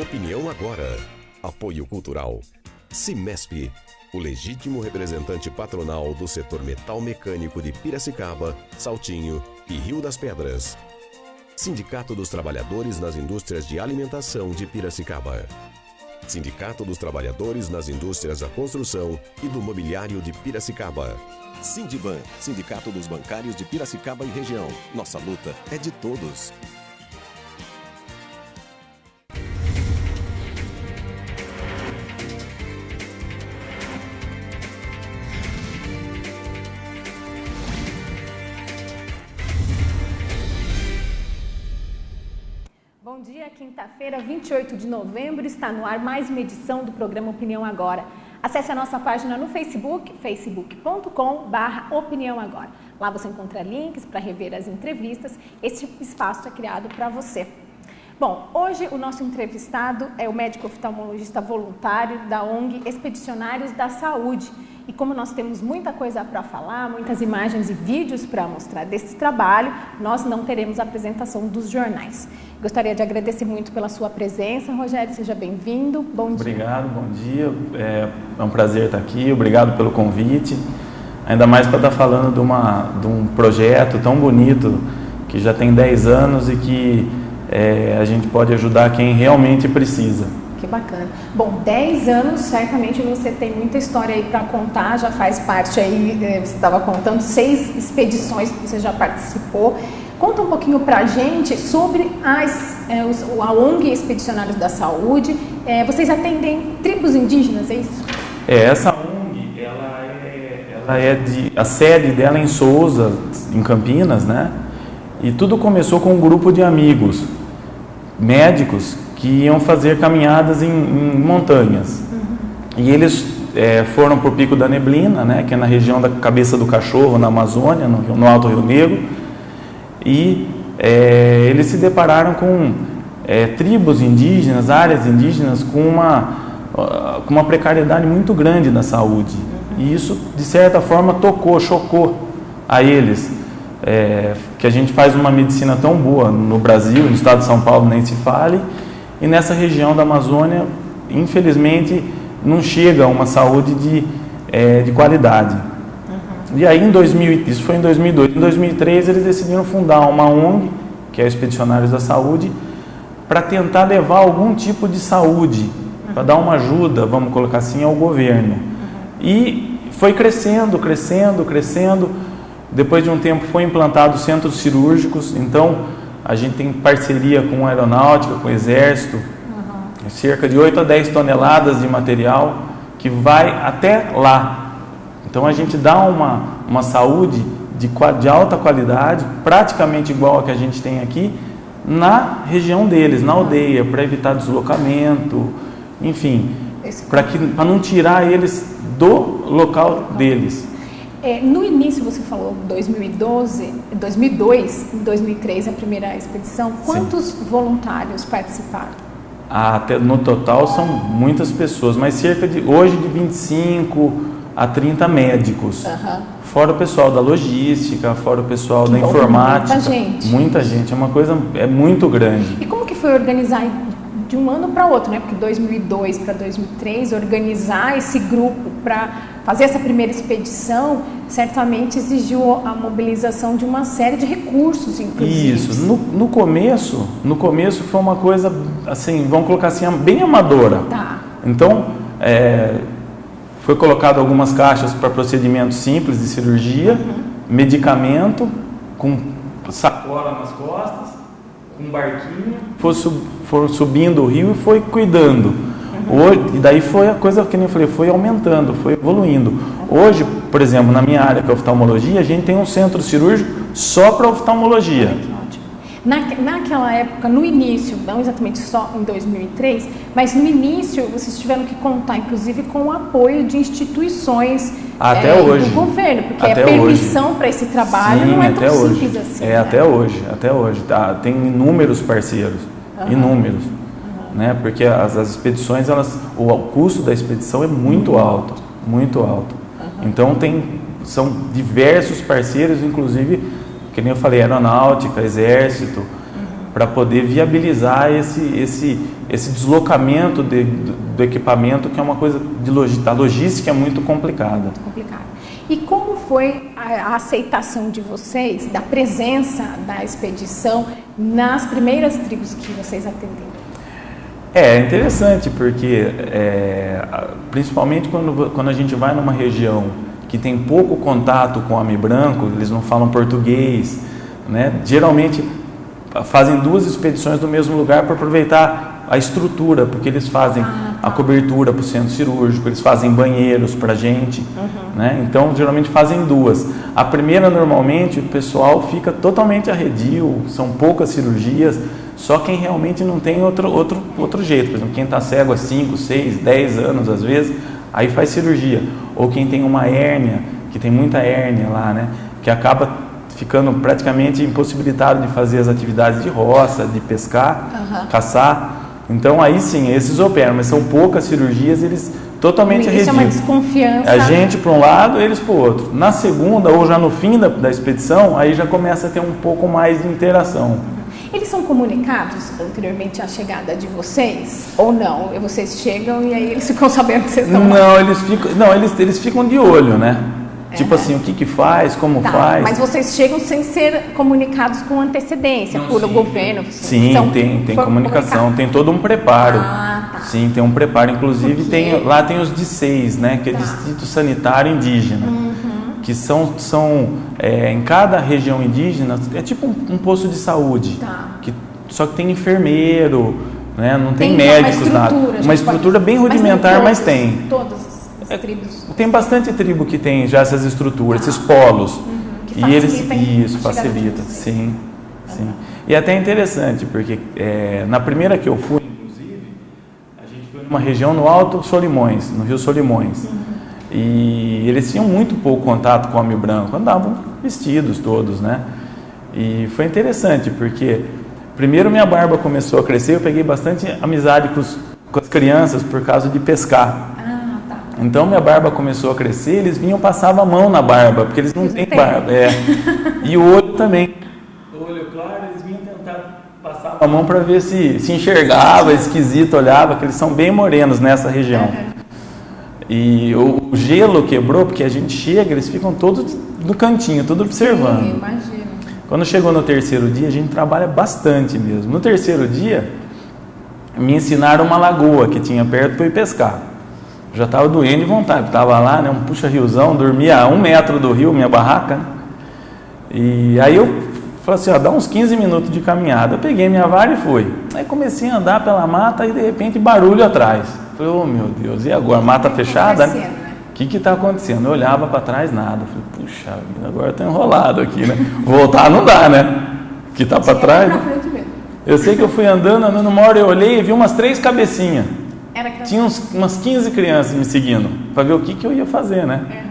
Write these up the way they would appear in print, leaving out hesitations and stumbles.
Opinião agora. Apoio cultural. Cimesp, o legítimo representante patronal do setor metal mecânico de Piracicaba, Saltinho e Rio das Pedras. Sindicato dos Trabalhadores nas Indústrias de Alimentação de Piracicaba. Sindicato dos Trabalhadores nas Indústrias da Construção e do Mobiliário de Piracicaba. Sindiban, Sindicato dos Bancários de Piracicaba e região. Nossa luta é de todos. Bom dia, quinta-feira, 28 de novembro, está no ar mais uma edição do programa Opinião Agora. Acesse a nossa página no Facebook, facebook.com/Opinião Agora. Lá você encontra links para rever as entrevistas. Esse espaço é criado para você. Bom, hoje o nosso entrevistado é o médico oftalmologista voluntário da ONG Expedicionários da Saúde. E como nós temos muita coisa para falar, muitas imagens e vídeos para mostrar desse trabalho, nós não teremos a apresentação dos jornais. Gostaria de agradecer muito pela sua presença, Rogério, seja bem-vindo. Bom dia. Obrigado, bom dia. É um prazer estar aqui, obrigado pelo convite. Ainda mais para estar falando de um projeto tão bonito, que já tem 10 anos e que a gente pode ajudar quem realmente precisa. Que bacana. Bom, 10 anos, certamente você tem muita história aí para contar, já faz parte aí, você estava contando, 6 expedições que você já participou. Conta um pouquinho para a gente sobre a ONG Expedicionários da Saúde. Vocês atendem tribos indígenas, é isso? Essa ONG, a sede dela é em Souza, em Campinas, né? E tudo começou com um grupo de amigos, médicos, que iam fazer caminhadas em montanhas. E eles foram para o Pico da Neblina, né, que é na região da Cabeça do Cachorro, na Amazônia, no Alto Rio Negro, e eles se depararam com tribos indígenas, áreas indígenas com uma precariedade muito grande na saúde. E isso, de certa forma, chocou a eles, que a gente faz uma medicina tão boa no Brasil, no estado de São Paulo nem se fale, e nessa região da Amazônia, infelizmente, não chega a uma saúde de qualidade. E aí, isso foi em 2002. Em 2003, eles decidiram fundar uma ONG, que é o Expedicionários da Saúde, para tentar levar algum tipo de saúde, para dar uma ajuda, vamos colocar assim, ao governo. E foi crescendo. Depois de um tempo, foi implantado centros cirúrgicos. Então, a gente tem parceria com a aeronáutica, com o exército, cerca de 8 a 10 toneladas de material que vai até lá. Então a gente dá uma saúde de alta qualidade, praticamente igual a que a gente tem aqui, na região deles, na aldeia, para evitar deslocamento, enfim, para não tirar eles do local deles. No início você falou 2002, em 2003 a primeira expedição. Quantos voluntários participaram? No total são muitas pessoas, mas hoje de 25 a 30 médicos. Fora o pessoal da logística, fora o pessoal da informática. Muita gente, é uma coisa muito grande. E como que foi organizar de um ano para outro, né? Porque 2002 para 2003, organizar esse grupo para fazer essa primeira expedição, certamente exigiu a mobilização de uma série de recursos, inclusive. Isso. No começo foi uma coisa, assim, vamos colocar assim, bem amadora. Tá. Então, foi colocado algumas caixas para procedimentos simples de cirurgia, medicamento, com sacola nas costas, com um barquinho, foi subindo o rio e foi cuidando. E daí foi a coisa que eu falei, foi aumentando, foi evoluindo. Hoje, por exemplo, na minha área que é oftalmologia, a gente tem um centro cirúrgico só para oftalmologia. Ótimo. Naquela época, no início, não exatamente só em 2003, mas no início vocês tiveram que contar, inclusive, com o apoio de instituições do governo, porque a permissão para esse trabalho não é tão simples assim. Até hoje. Tá? Tem inúmeros parceiros, inúmeros. Né? Porque as expedições, o custo da expedição é muito alto. Então são diversos parceiros, inclusive, que nem eu falei, aeronáutica, exército, para poder viabilizar esse deslocamento do equipamento, que é uma coisa a logística é muito complicada. Muito complicado. E como foi a aceitação de vocês, da presença da expedição nas primeiras tribos que vocês atenderam? É interessante, porque principalmente quando a gente vai numa região que tem pouco contato com o homem branco, eles não falam português, né? Geralmente fazem 2 expedições no mesmo lugar para aproveitar a estrutura, porque eles fazem a cobertura para o centro cirúrgico, eles fazem banheiros para a gente, né? Então geralmente fazem 2. A primeira, normalmente, o pessoal fica totalmente arredio, são poucas cirurgias, só quem realmente não tem outro jeito. Por exemplo, quem está cego há 5, 6, 10 anos às vezes, aí faz cirurgia. Ou quem tem uma hérnia, que tem muita hérnia lá, né? Que acaba ficando praticamente impossibilitado de fazer as atividades de roça, de pescar, caçar. Então aí sim, esses operam, mas são poucas cirurgias, eles totalmente arredios. Isso é uma desconfiança. A gente para um lado, eles para o outro. Na segunda, ou já no fim da expedição, aí já começa a ter um pouco mais de interação. Eles são comunicados anteriormente à chegada de vocês? Ou não? Vocês chegam e aí eles ficam sabendo que vocês estão lá? Eles ficam de olho, né? Tipo assim, o que faz, como faz. Mas vocês chegam sem ser comunicados com antecedência, por o governo? Sim, tem comunicação, tem todo um preparo. Sim, tem um preparo. Inclusive, lá tem os DISEIs, né? Que é Distrito Sanitário Indígena. Que são em cada região indígena, é tipo um posto de saúde. Só que tem enfermeiro, né? Não tem médicos, nada. Uma estrutura bem rudimentar, mas tem. Todas as tribos. Tem bastante tribo que tem já essas estruturas, esses polos. Isso facilita, sim. E até interessante, porque na primeira que eu fui, inclusive, a gente foi numa região no Alto Solimões, no Rio Solimões. E eles tinham muito pouco contato com o homem branco, andavam vestidos todos, né? E foi interessante, porque primeiro minha barba começou a crescer, eu peguei bastante amizade com as crianças por causa de pescar. Então minha barba começou a crescer, eles vinham passar a mão na barba, porque eles não têm barba. E o olho também. O olho claro, eles vinham tentar passar a mão para ver se enxergava, esquisito, olhava, que eles são bem morenos nessa região. E o gelo quebrou, porque a gente chega, eles ficam todos no cantinho, tudo observando. Sim, imagino. Quando chegou no terceiro dia, a gente trabalha bastante mesmo. No terceiro dia, me ensinaram uma lagoa que tinha perto para ir pescar. Eu já estava doendo de vontade, estava lá, né, um puxa-riozão, dormia a 1 metro do rio, minha barraca. E aí eu falei assim, dá uns 15 minutos de caminhada. Eu peguei minha vara e fui. Aí comecei a andar pela mata e de repente barulho atrás. Falei, oh meu Deus, e agora? Mata fechada? O que está acontecendo? Eu olhava para trás, nada. Falei, puxa vida, agora estou enrolado aqui, né? Voltar não dá, né? Que está para trás. Né? Eu sei que eu fui andando, uma hora eu olhei e vi umas 3 cabecinhas. Tinha umas 15 crianças me seguindo, para ver o que eu ia fazer, né?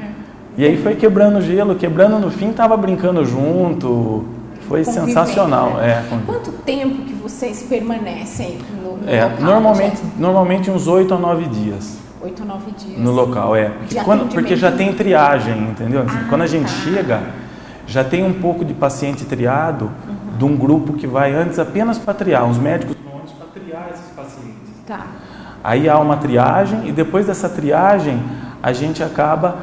E aí foi quebrando o gelo, quebrando no fim, estava brincando junto. Foi sensacional. Quanto tempo que vocês permanecem no local? Normalmente uns 8 a 9 dias. 8 a 9 dias. No local, porque já tem triagem, entendeu? Quando a gente chega, já tem um pouco de paciente triado de um grupo que vai antes apenas para triar. Os médicos vão antes para triar esses pacientes. Aí há uma triagem e depois dessa triagem a gente acaba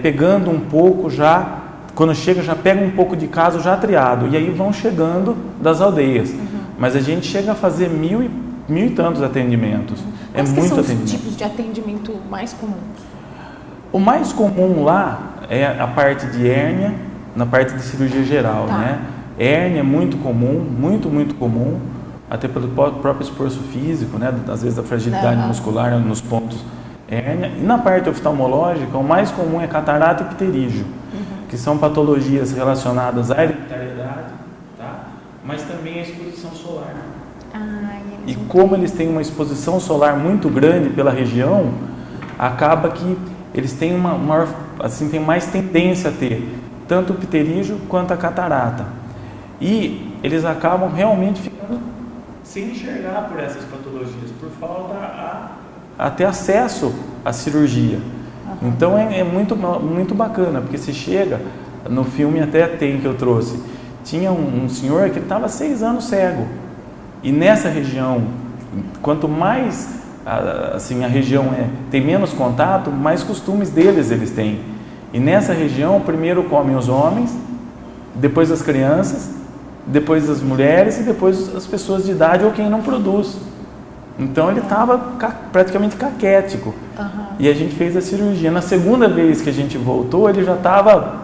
pegando um pouco já. Quando chega, já pega um pouco de caso já triado. E aí vão chegando das aldeias. Mas a gente chega a fazer mil e tantos atendimentos. Quais muito são atendimento. Os tipos de atendimento mais comuns? O mais comum lá é a parte de hérnia, na parte de cirurgia geral. Né? Hérnia é muito comum, muito comum, até pelo próprio esforço físico, né? Às vezes a fragilidade muscular nos pontos hérnia. E na parte oftalmológica, o mais comum é catarata e pterígio. Que são patologias relacionadas à hereditariedade, mas também à exposição solar. E como eles têm uma exposição solar muito grande pela região, acaba que eles têm tem mais tendência a ter tanto o pterígio quanto a catarata. E eles acabam realmente ficando sem enxergar por essas patologias, por falta a ter acesso à cirurgia. Então é muito bacana, porque se chega, no filme até tem que eu trouxe, tinha um senhor que estava 6 anos cego. E nessa região, quanto mais assim, a região tem menos contato, mais costumes deles eles têm. E nessa região, primeiro comem os homens, depois as crianças, depois as mulheres e depois as pessoas de idade ou quem não produz. Então ele estava praticamente caquético. E a gente fez a cirurgia. Na segunda vez que a gente voltou, ele já estava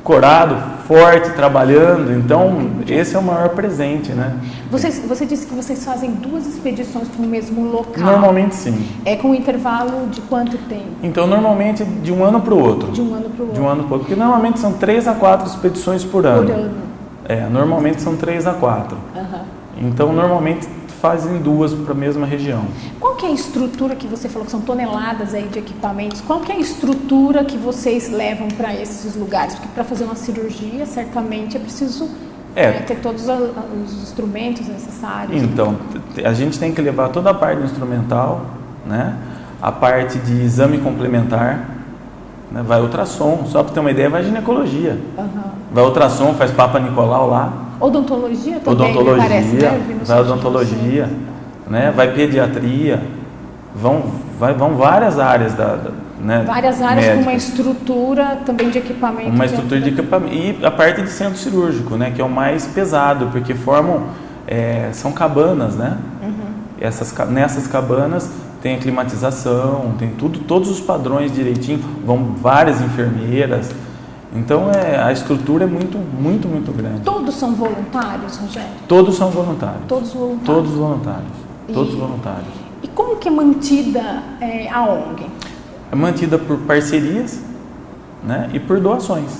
corado, forte, trabalhando. Então esse é o maior presente, né? Você disse que vocês fazem 2 expedições para o mesmo local. Normalmente sim. É com um intervalo de quanto tempo? Então normalmente de um ano para o outro. De um ano para o outro. De um ano para o outro. Porque normalmente são 3 a 4 expedições por ano. Por ano. Normalmente são 3 a 4. Então normalmente fazem 2 para a mesma região. Qual que é a estrutura que você falou que são toneladas aí de equipamentos? Qual que é a estrutura que vocês levam para esses lugares? Porque para fazer uma cirurgia, certamente é preciso ter todos os instrumentos necessários. Então, a gente tem que levar toda a parte instrumental, né? A parte de exame complementar, né? Vai ultrassom, só para ter uma ideia, vai ginecologia. Vai ultrassom, faz Papa Nicolau lá. Odontologia também, odontologia, parece, né? Vai odontologia, né? Vai pediatria, vão várias áreas né? Várias áreas médicas. Com uma estrutura também de equipamento. Uma estrutura de equipamento. E a parte de centro cirúrgico, né? Que é o mais pesado, porque são cabanas, né? Nessas cabanas tem a climatização, tem todos os padrões direitinho, vão várias enfermeiras. Então a estrutura é muito, muito, muito grande. Todos são voluntários, Rogério? Todos são voluntários. Todos voluntários? Todos voluntários. Todos voluntários. E como que é mantida a ONG? É mantida por parcerias, né, e por doações.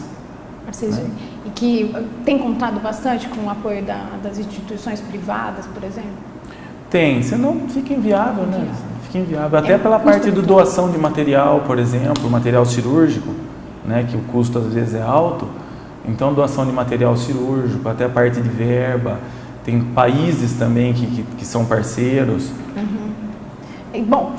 Né? E que tem contado bastante com o apoio das instituições privadas, por exemplo? Tem, senão fica inviável, né? Fica inviável. Até pela parte de doação de material, por exemplo, material cirúrgico, né, que o custo às vezes é alto. Então, doação de material cirúrgico, até a parte de verba. Tem países também que são parceiros. Bom,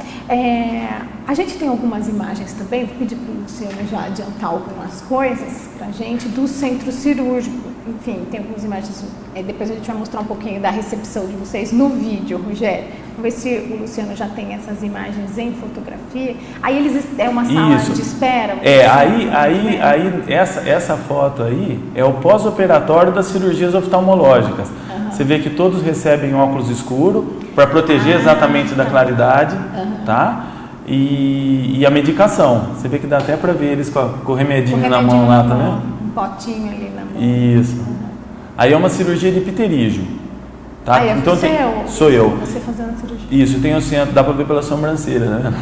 a gente tem algumas imagens também, vou pedir para o Luciano já adiantar algumas coisas para a gente do centro cirúrgico. Enfim, tem algumas imagens, depois a gente vai mostrar um pouquinho da recepção de vocês no vídeo, Rogério. Vamos ver se o Luciano já tem essas imagens em fotografia. Aí é uma sala de espera? Essa foto aí é o pós-operatório das cirurgias oftalmológicas. Você vê que todos recebem óculos escuros para proteger exatamente da claridade, tá? E a medicação. Você vê que dá até para ver eles com o remedinho na mão lá, tá vendo? Um potinho ali na mão. Isso. Aí é uma cirurgia de pterígio. Tá? Então sou eu. Você fazendo a cirurgia. Isso, tem o centro, dá para ver pela sobrancelha, né?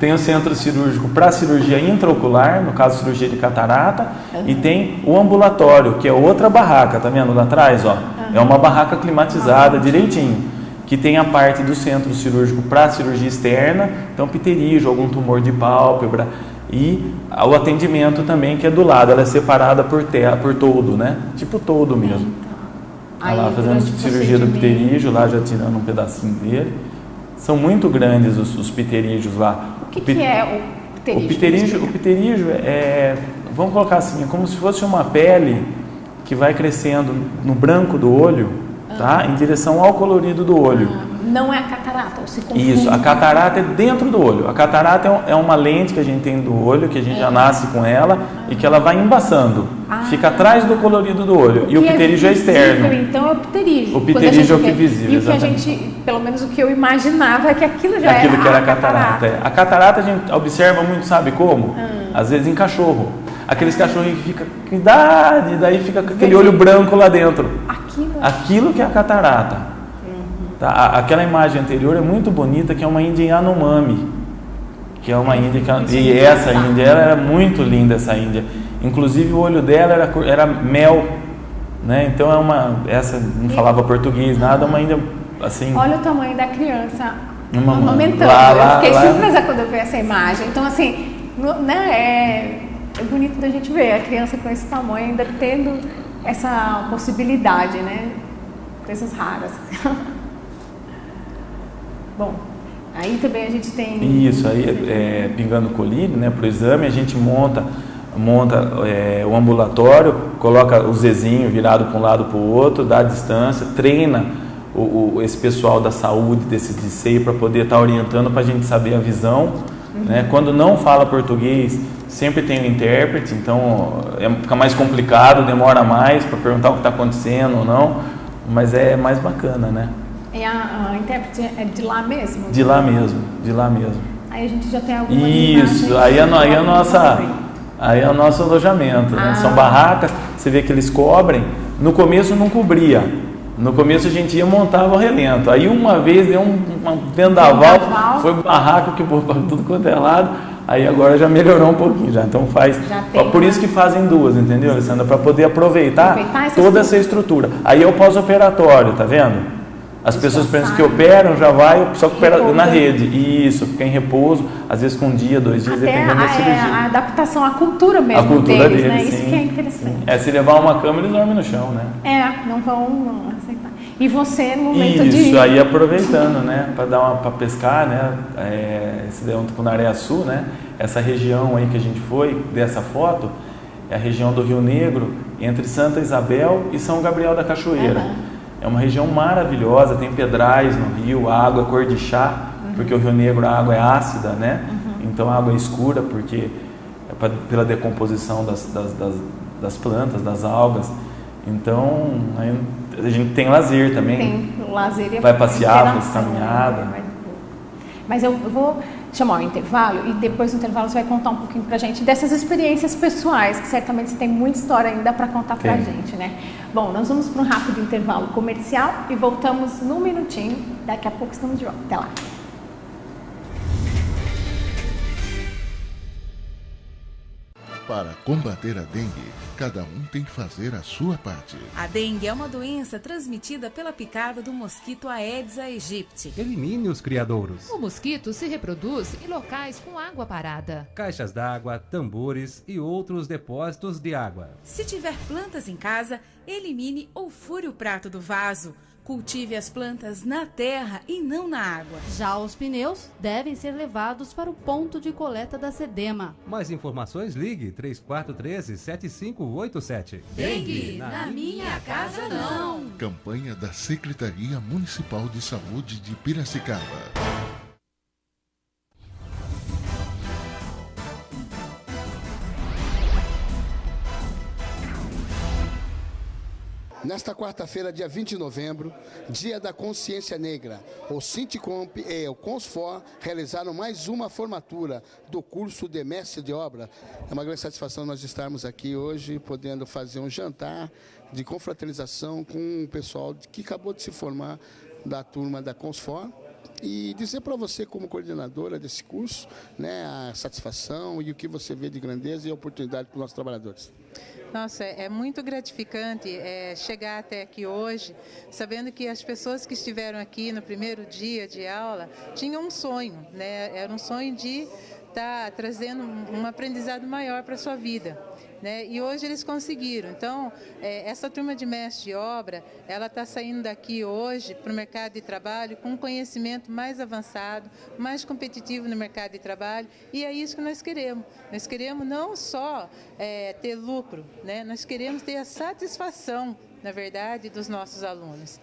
Tem o centro cirúrgico para cirurgia intraocular, no caso cirurgia de catarata, e tem o ambulatório, que é outra barraca, tá vendo lá atrás, ó? É uma barraca climatizada direitinho, que tem a parte do centro cirúrgico para cirurgia externa, então pterígio, algum tumor de pálpebra, e o atendimento também que é do lado, ela é separada por todo, né? Tipo todo mesmo. Lá fazendo cirurgia do pterígio, lá já tirando um pedacinho dele. São muito grandes os pterígios lá. O que é o pterígio? O pterígio vamos colocar assim, é como se fosse uma pele que vai crescendo no branco do olho, tá? Em direção ao colorido do olho. Não é a catarata, ou se confunde? Isso, a catarata é dentro do olho. A catarata é uma lente que a gente tem do olho, que a gente já nasce com ela, e que ela vai embaçando. Fica atrás do colorido do olho. E o pterígio é externo. Então é o pterígio. O pterígio é o que é visível. E o que a gente, pelo menos o que eu imaginava, é que aquilo já aquilo que era a catarata. A catarata a gente observa muito, sabe como? Às vezes em cachorro. Aqueles cachorros que ficam com idade, daí fica com aquele olho branco lá dentro. Aquilo que é a catarata. Tá? Aquela imagem anterior é muito bonita, que é uma índia Yanomami, que é uma índia e essa índia, ela era muito linda, essa índia. Inclusive o olho dela era mel, né? Então essa não falava português, nada, uma índia assim. Olha o tamanho da criança amamentando. Eu fiquei surpresa quando eu vi essa imagem. Então assim, né, é bonito da gente ver a criança com esse tamanho ainda tendo essa possibilidade, né? Coisas raras. Bom, aí também a gente tem... Isso, aí pingando colírio, né, para o exame, a gente monta monta o ambulatório, coloca o Zezinho virado para um lado para o outro, dá a distância, treina esse pessoal da saúde, desses de seio, para poder estar orientando, para a gente saber a visão. Né? Quando não fala português, sempre tem um intérprete, então fica mais complicado, demora mais para perguntar o que está acontecendo ou não, mas é mais bacana, né? E a intérprete é de lá mesmo? De lá mesmo. Aí a gente já tem algumas Isso, aí é o nosso alojamento, né? São barracas, você vê que eles cobrem. No começo não cobria. No começo a gente ia montava o relento. Aí uma vez deu um vendaval, foi barraco que por tudo quanto é lado. Aí agora já melhorou um pouquinho já. Então por isso que fazem duas, entendeu, Alessandra? Para poder aproveitar toda essa estrutura. Aí é o pós-operatório, tá vendo? As pessoas pensam que operam, já vai, só que opera na rede. Isso, fica em repouso, às vezes com um dia, 2 dias, dependendo da cirurgia. A adaptação à cultura mesmo a cultura deles, né? Sim. Isso que é interessante. Se levar uma cama, eles dormem no chão, né? Não vão aceitar. E você, no momento Isso, aí aproveitando, né? Para pescar, né? Esse é um Tucunaré-Açu, né? Essa região aí que a gente foi, dessa foto, é a região do Rio Negro, entre Santa Isabel e São Gabriel da Cachoeira. É uma região maravilhosa, tem pedrais no rio, a água é cor de chá, porque o Rio Negro a água é ácida, né? Então a água é escura, porque pela decomposição das plantas, das algas. Então a gente tem lazer também. Tem lazer, vai passear, faz caminhada. Mas eu vou chamar o intervalo e depois do intervalo você vai contar um pouquinho pra gente dessas experiências pessoais, que certamente você tem muita história ainda para contar pra gente, né? Bom, nós vamos para um rápido intervalo comercial e voltamos num minutinho. Daqui a pouco estamos de volta. Até lá. Para combater a dengue, cada um tem que fazer a sua parte. A dengue é uma doença transmitida pela picada do mosquito Aedes aegypti. Elimine os criadouros. O mosquito se reproduz em locais com água parada. Caixas d'água, tambores e outros depósitos de água. Se tiver plantas em casa, elimine ou fure o prato do vaso. Cultive as plantas na terra e não na água. Já os pneus devem ser levados para o ponto de coleta da SEDEMA. Mais informações, ligue 3413-7587. Dengue, na minha casa não. Campanha da Secretaria Municipal de Saúde de Piracicaba. Nesta quarta-feira, dia 20 de novembro, dia da Consciência Negra, o Sintcomp e o Consfor realizaram mais uma formatura do curso de Mestre de Obra. É uma grande satisfação nós estarmos aqui hoje, podendo fazer um jantar de confraternização com o pessoal que acabou de se formar da turma da Consfor. E dizer para você, como coordenadora desse curso, né, a satisfação e o que você vê de grandeza e oportunidade para os nossos trabalhadores. Nossa, é muito gratificante chegar até aqui hoje, sabendo que as pessoas que estiveram aqui no primeiro dia de aula tinham um sonho, né? Era um sonho de estar trazendo um aprendizado maior para a sua vida. Né? E hoje eles conseguiram. Então, essa turma de mestre de obra, ela está saindo daqui hoje para o mercado de trabalho com um conhecimento mais avançado, mais competitivo no mercado de trabalho, e é isso que nós queremos. Nós queremos não só ter lucro, né? Nós queremos ter a satisfação, na verdade, dos nossos alunos.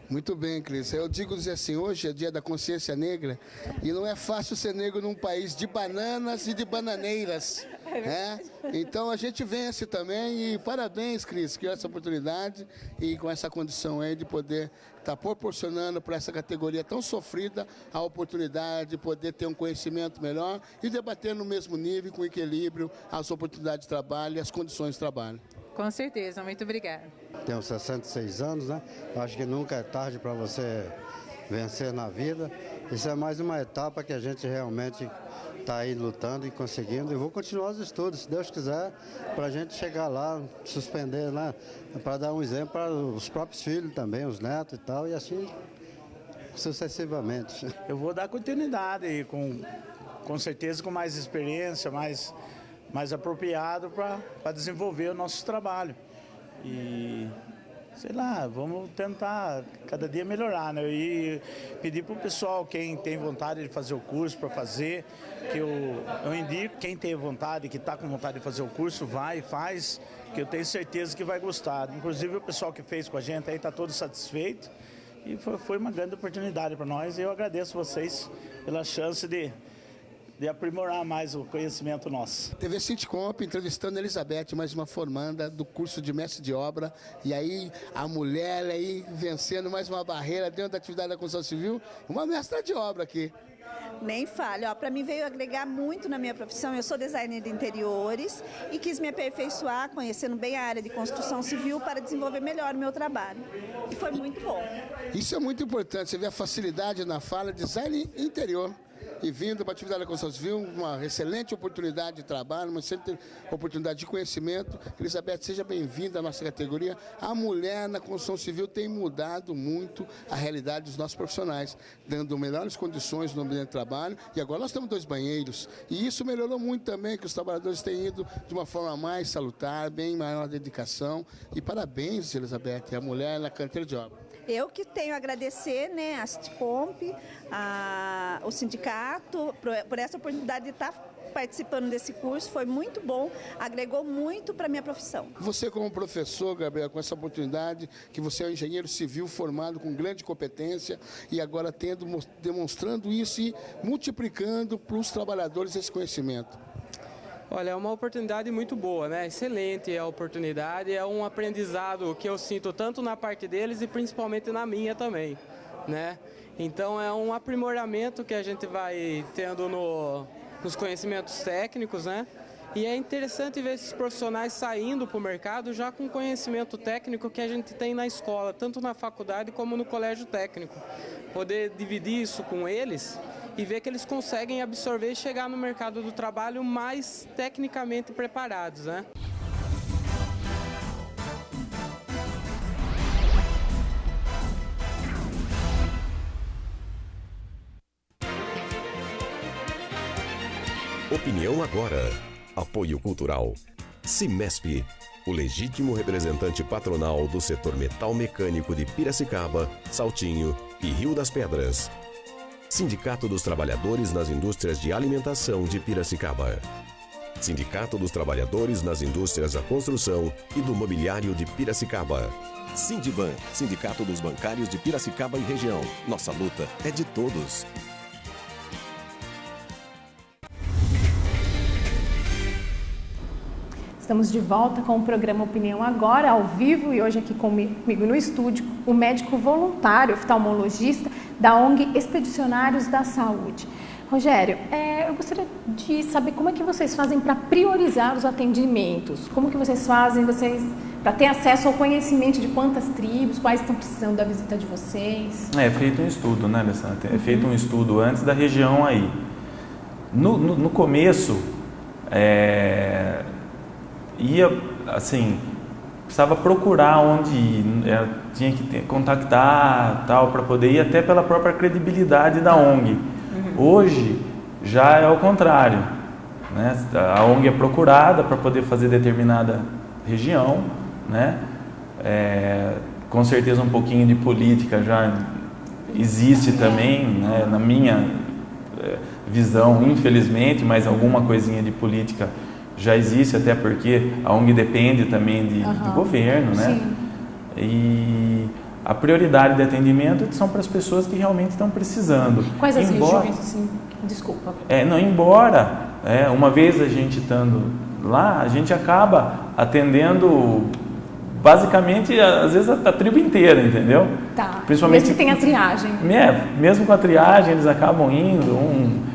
Muito bem, Cris. Eu digo dizer assim, hoje é dia da consciência negra e não é fácil ser negro num país de bananas e de bananeiras. Então a gente vence também e parabéns, Cris, que essa oportunidade e com essa condição aí de poder estar proporcionando para essa categoria tão sofrida a oportunidade de poder ter um conhecimento melhor e debater no mesmo nível, com equilíbrio, as oportunidades de trabalho e as condições de trabalho. Com certeza, muito obrigada. Tenho 66 anos, né? Acho que nunca é tarde para você vencer na vida. Isso é mais uma etapa que a gente realmente está aí lutando e conseguindo. E vou continuar os estudos, se Deus quiser, para a gente chegar lá, suspender, né? Para dar um exemplo para os próprios filhos também, os netos e tal, e assim sucessivamente. Eu vou dar continuidade, com certeza com mais experiência, mais apropriado para desenvolver o nosso trabalho. E sei lá, vamos tentar cada dia melhorar, né? E pedir para o pessoal, quem tem vontade de fazer o curso, para fazer, que eu indico, quem tem vontade, que está com vontade de fazer o curso, vai e faz, que eu tenho certeza que vai gostar. Inclusive o pessoal que fez com a gente aí está todo satisfeito e foi uma grande oportunidade para nós e eu agradeço vocês pela chance de aprimorar mais o conhecimento nosso. TV Sintcomp entrevistando a Elizabeth, mais uma formanda do curso de mestre de obra, e aí a mulher aí vencendo mais uma barreira dentro da atividade da construção civil, uma mestra de obra aqui. Nem falha, para mim veio agregar muito na minha profissão. Eu sou designer de interiores e quis me aperfeiçoar, conhecendo bem a área de construção civil para desenvolver melhor o meu trabalho. E foi muito bom. Isso é muito importante, você vê a facilidade na fala, design interior. E vindo para a atividade da construção civil, uma excelente oportunidade de trabalho, uma excelente oportunidade de conhecimento. Elizabeth, seja bem-vinda à nossa categoria. A mulher na construção civil tem mudado muito a realidade dos nossos profissionais, dando melhores condições no ambiente de trabalho. E agora nós temos 2 banheiros. E isso melhorou muito também, que os trabalhadores têm ido de uma forma mais salutar, bem maior dedicação. E parabéns, Elizabeth, a mulher na canteira de obra. Eu que tenho a agradecer, né, a Sintcomp, o sindicato, por essa oportunidade de estar participando desse curso. Foi muito bom, agregou muito para a minha profissão. Você como professor, Gabriel, com essa oportunidade, que você é um engenheiro civil formado com grande competência e agora demonstrando isso e multiplicando para os trabalhadores esse conhecimento. Olha, é uma oportunidade muito boa, né? Excelente a oportunidade, é um aprendizado que eu sinto tanto na parte deles e principalmente na minha também, né? Então é um aprimoramento que a gente vai tendo nos conhecimentos técnicos, né? E é interessante ver esses profissionais saindo para o mercado já com conhecimento técnico que a gente tem na escola, tanto na faculdade como no colégio técnico. Poder dividir isso com eles e ver que eles conseguem absorver e chegar no mercado do trabalho mais tecnicamente preparados, né? Opinião agora. Apoio cultural. Cimesp, o legítimo representante patronal do setor metal mecânico de Piracicaba, Saltinho e Rio das Pedras. Sindicato dos Trabalhadores nas Indústrias de Alimentação de Piracicaba. Sindicato dos Trabalhadores nas Indústrias da Construção e do Mobiliário de Piracicaba. Sindiban, Sindicato dos Bancários de Piracicaba e região. Nossa luta é de todos. Estamos de volta com o programa Opinião Agora, ao vivo, e hoje aqui comigo no estúdio, o médico voluntário oftalmologista da ONG Expedicionários da Saúde. Rogério, eu gostaria de saber como é que vocês fazem para priorizar os atendimentos, como que vocês fazem para ter acesso ao conhecimento de quantas tribos, quais estão precisando da visita de vocês? É feito um estudo, né, Alessandra? É feito um estudo antes da região aí. No começo, ia, assim, precisava procurar onde ir, tinha que contactar, tal, para poder ir, até pela própria credibilidade da ONG. Hoje já é o contrário, né? A ONG é procurada para poder fazer determinada região, né? Com certeza um pouquinho de política já existe também, né? Na minha visão, infelizmente, mas alguma coisinha de política já existe, até porque a ONG depende também do governo, né? Sim. E a prioridade de atendimento são para as pessoas que realmente estão precisando. Quais as regiões, assim? Desculpa. Embora, uma vez a gente estando lá, a gente acaba atendendo basicamente, às vezes, a tribo inteira, entendeu? Tá. Principalmente, mesmo que tem a triagem. Mesmo com a triagem, eles acabam indo,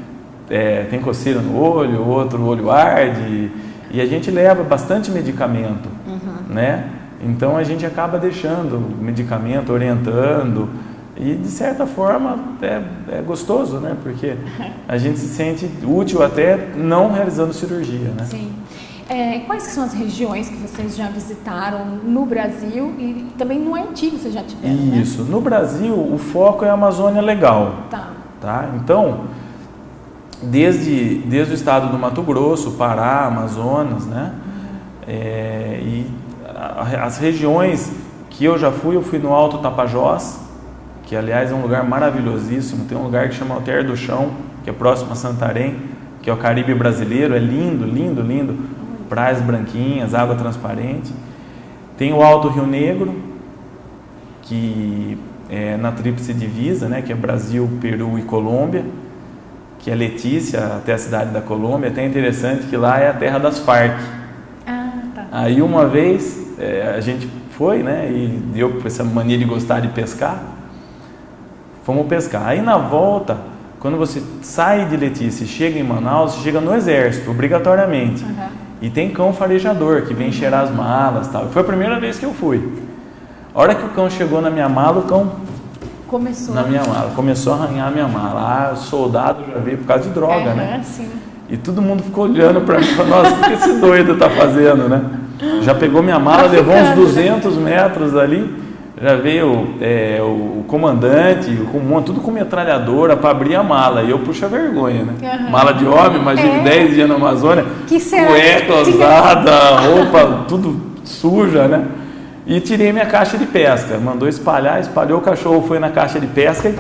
tem coceira no olho, o outro olho arde, e a gente leva bastante medicamento, né? Então a gente acaba deixando medicamento, orientando, e de certa forma é gostoso, né? Porque a gente se sente útil até não realizando cirurgia, né? Sim. Quais são as regiões que vocês já visitaram no Brasil e também no Haiti vocês já tiveram, Isso. Né? No Brasil, o foco é a Amazônia Legal. Tá? Então, desde o estado do Mato Grosso, Pará, Amazonas, né? E as regiões que eu já fui, eu fui no Alto Tapajós, que aliás é um lugar maravilhosíssimo. Tem um lugar que chama Alter do Chão, que é próximo a Santarém, que é o Caribe brasileiro, é lindo, lindo, lindo. Praias branquinhas, água transparente. Tem o Alto Rio Negro, que é na tríplice divisa, né, que é Brasil, Peru e Colômbia, que é Letícia, até a cidade da Colômbia. É até interessante que lá é a terra das Farc. Tá. Aí uma vez a gente foi, né, e deu essa mania de gostar de pescar, fomos pescar. Aí na volta, quando você sai de Letícia e chega em Manaus, você chega no Exército, obrigatoriamente. E tem cão farejador que vem cheirar as malas e tal. Foi a primeira vez que eu fui. A hora que o cão chegou na minha mala, o cão começou a arranhar a minha mala. O soldado já veio por causa de droga, né? Sim. E todo mundo ficou olhando para mim e falou, nossa, o que esse doido tá fazendo, né? Já pegou minha mala, levou uns 200 metros ali, já veio o comandante, tudo com metralhadora para abrir a mala. E eu puxo a vergonha, né? Mala de homem, imagina 10 dias na Amazônia, cueca usada, roupa tudo suja, né? E tirei minha caixa de pesca. Mandou espalhou, o cachorro foi na caixa de pesca,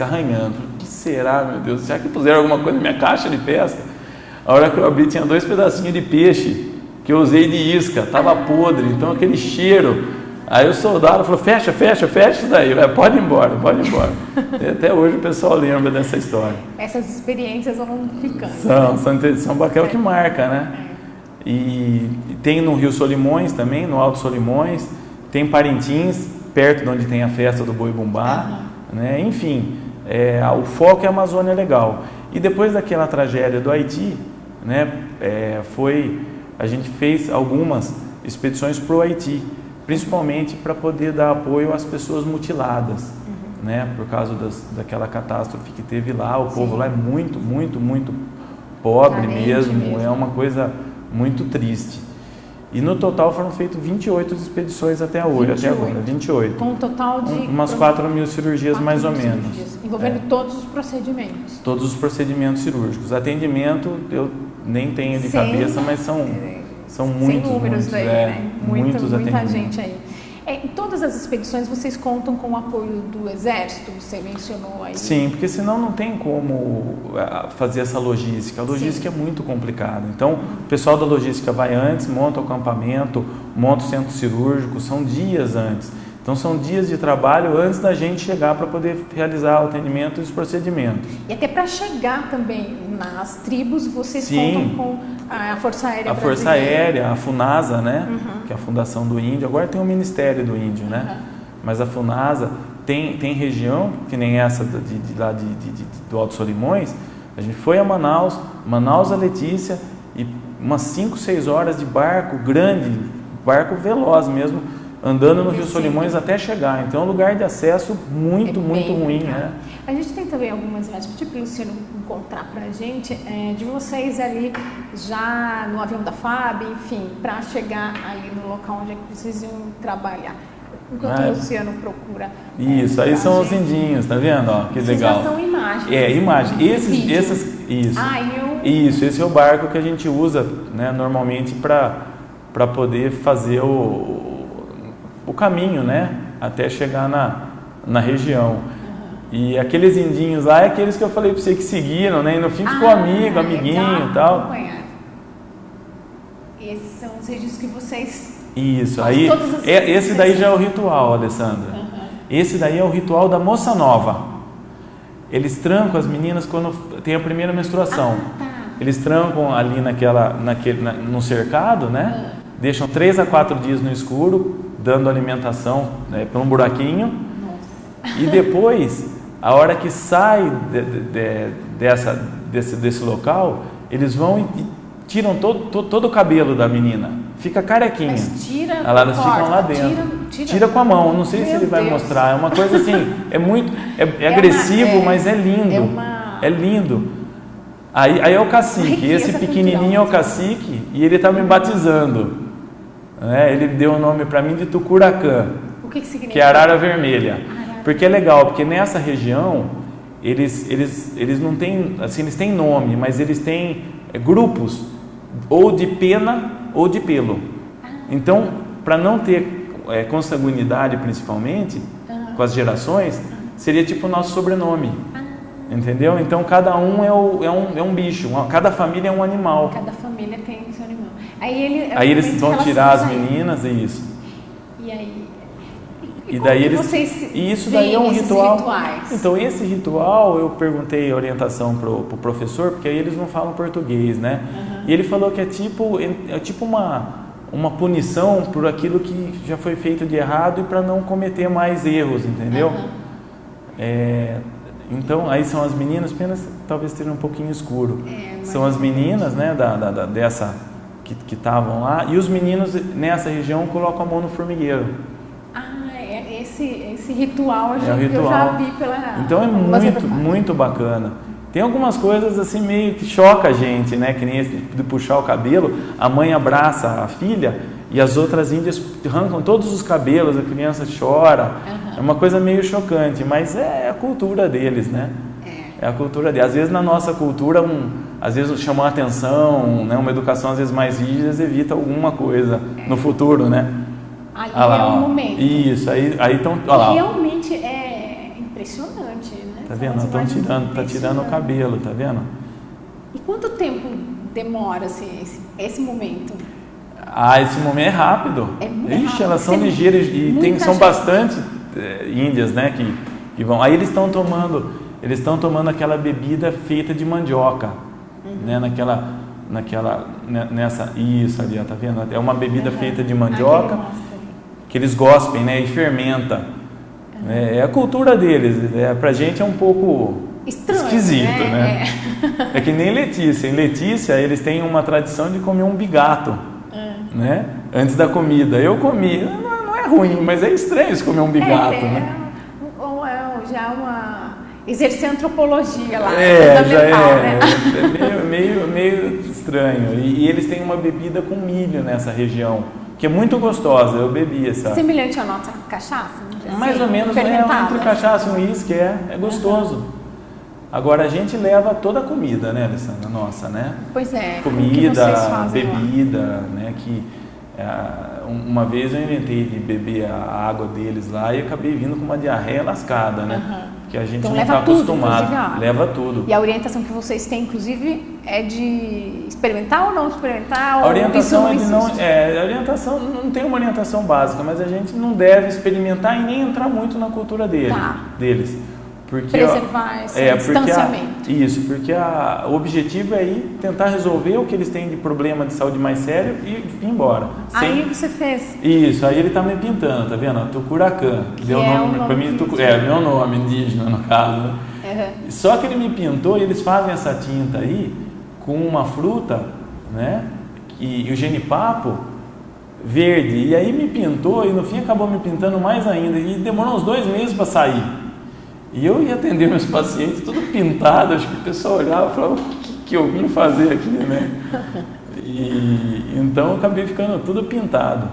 arranhando. O que será, meu Deus? Será que puseram alguma coisa na minha caixa de pesca? A hora que eu abri, tinha 2 pedacinhos de peixe que eu usei de isca, tava podre, então aquele cheiro. Aí o soldado falou, fecha isso daí, pode ir embora. E até hoje o pessoal lembra dessa história. Essas experiências vão ficando. São aquela que marca, né? E tem no Rio Solimões também, no Alto Solimões, tem Parintins, perto de onde tem a festa do Boi Bumbá, né? Enfim, o foco é a Amazônia Legal. E depois daquela tragédia do Haiti, né, a gente fez algumas expedições para o Haiti, principalmente para poder dar apoio às pessoas mutiladas, né, por causa daquela catástrofe que teve lá. O povo lá é muito, muito, muito pobre mesmo, é uma coisa muito triste. E no total foram feitas 28 expedições até agora. 28. Com um total de... umas 4.000 cirurgias mais ou menos. Envolvendo todos os procedimentos. Todos os procedimentos cirúrgicos. Atendimento eu nem tenho de cabeça, mas são muitos. Sem números daí, né? Muita gente aí. Em todas as expedições vocês contam com o apoio do Exército, você mencionou aí. Sim, porque senão não tem como fazer essa logística. A logística é muito complicada. Então, o pessoal da logística vai antes, monta o acampamento, monta o centro cirúrgico, são dias antes. Então, são dias de trabalho antes da gente chegar para poder realizar o atendimento e os procedimentos. E até para chegar também nas tribos, vocês contam com a Força Aérea brasileira. A Força Aérea, a FUNASA, né? Que é a Fundação do Índio. Agora tem o Ministério do Índio, né? Mas a FUNASA tem região, que nem essa do Alto Solimões. A gente foi a Manaus a Letícia, e umas 5, 6 horas de barco grande, barco veloz mesmo, andando no Rio Solimões até chegar. Então é um lugar de acesso muito ruim, né? A gente tem também algumas imagens, pedir para o Luciano encontrar para a gente, de vocês ali já no avião da FAB, enfim, para chegar ali no local onde é que vocês iam trabalhar. Enquanto o Luciano procura. Isso, aí são os indinhos, tá vendo? Ó, que legal. Já são imagens. Imagem. Esse é o barco que a gente usa, né, normalmente para poder fazer o caminho, né, até chegar na região. E aqueles indinhos lá é aqueles que eu falei para você que seguiram, né, e no fim ficou amiguinho e tal. Esses são os registros que vocês... Isso, aí esse daí já é o ritual, Alessandra. Esse daí é o ritual da moça nova. Eles trancam as meninas quando tem a primeira menstruação. Eles trancam ali no cercado, né? Deixam 3 a 4 dias no escuro, dando alimentação, né, por um buraquinho. E depois, a hora que sai desse local, eles vão e tiram todo o cabelo da menina. Fica carequinha. Mas tira, elas ficam lá dentro. Tira com a mão. Não sei se ele vai mostrar. É uma coisa assim, é agressivo, mas é lindo. É lindo. Aí é o cacique. Esse pequenininho é o cacique e ele está me batizando. Ele deu o nome para mim de Tucuracã. O que significa? Que é arara vermelha. Porque é legal, porque nessa região eles não têm, assim, eles têm nome, mas eles têm grupos ou de pena ou de pelo. Então, para não ter consanguinidade principalmente, com as gerações, seria tipo o nosso sobrenome. Entendeu? Então cada um é um bicho, cada família é um animal. Cada família tem o seu animal. Aí eles vão tirar as meninas, isso. E aí? E daí isso daí é um ritual. Rituais? Então esse ritual eu perguntei a orientação pro professor, porque aí eles não falam português, né? E ele falou que é tipo uma punição por aquilo que já foi feito de errado e para não cometer mais erros, entendeu? Então aí são as meninas, apenas talvez esteja um pouquinho escuro. São as meninas, né, dessa que estavam lá, e os meninos nessa região colocam a mão no formigueiro. Esse ritual, eu já vi pela... Então é muito bacana. Tem algumas coisas assim meio que choca a gente, né? Que nem esse de puxar o cabelo, a mãe abraça a filha e as outras índias arrancam todos os cabelos, a criança chora. É uma coisa meio chocante, mas é a cultura deles, né? É a cultura deles. Às vezes na nossa cultura, às vezes chamar a atenção, né? Uma educação às vezes mais rígida evita alguma coisa no futuro, né? Ali é um momento. Isso, aí então, olha lá. Realmente é impressionante, né? Tá vendo? Tá tirando o cabelo, tá vendo? E quanto tempo demora assim, esse momento? Esse momento é rápido. É muito rápido. Elas são ligeiras e são bastante índias, né, que vão. Aí eles estão tomando aquela bebida feita de mandioca, né, nessa isso ali, ó, tá vendo? É uma bebida feita de mandioca que eles gospem, né, e fermenta. É a cultura deles. Pra gente é um pouco estranho, esquisito, né? É que nem Letícia. Em Letícia eles têm uma tradição de comer um bigato, né? Antes da comida. Eu comi, não é ruim, mas é estranho se comer um bigato, né? Já exercer antropologia lá. Meio estranho. E eles têm uma bebida com milho nessa região, que é muito gostosa. Eu bebi essa. Semelhante à nossa cachaça? Mais ou menos, entre cachaça e uísque, é gostoso. Agora a gente leva toda a comida, né, Alessandra? Nossa, né? Pois é. Comida, bebida, né? Uma vez eu inventei de beber a água deles lá e acabei vindo com uma diarreia lascada, né? Porque a gente então, não está acostumado. Leva tudo. E a orientação que vocês têm, inclusive, é de experimentar ou não experimentar? A orientação a orientação não tem uma orientação básica, mas a gente não deve experimentar e nem entrar muito na cultura deles. Porque, preservar esse distanciamento. Porque o objetivo é ir tentar resolver o que eles têm de problema de saúde mais sério e ir embora. Aí você fez? Isso, aí ele está me pintando, tá vendo? Tucuracã. Deu nome para mim, meu nome indígena no caso. Né? Só que ele me pintou e eles fazem essa tinta aí com uma fruta, né? E o genipapo verde. E aí me pintou e no fim acabou me pintando mais ainda. E demorou uns 2 meses para sair. E eu ia atender meus pacientes tudo pintado, acho que o pessoal olhava e falava, o que eu vim fazer aqui, né? E então eu acabei ficando tudo pintado.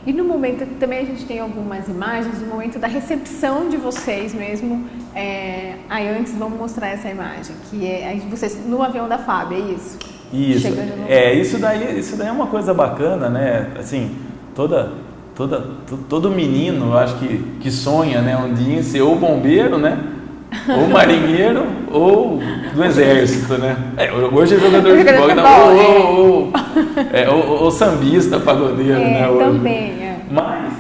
E no momento, também a gente tem algumas imagens do momento da recepção de vocês mesmo. Aí antes vamos mostrar essa imagem, que é vocês no avião da FAB, é isso? Isso, isso daí é uma coisa bacana, né? Assim, todo menino, eu acho que sonha, né, um dia em ser ou bombeiro, né, ou marinheiro, ou do exército, né. Hoje é jogador de futebol, ou sambista, pagodeiro, né. Hoje. Também, Mas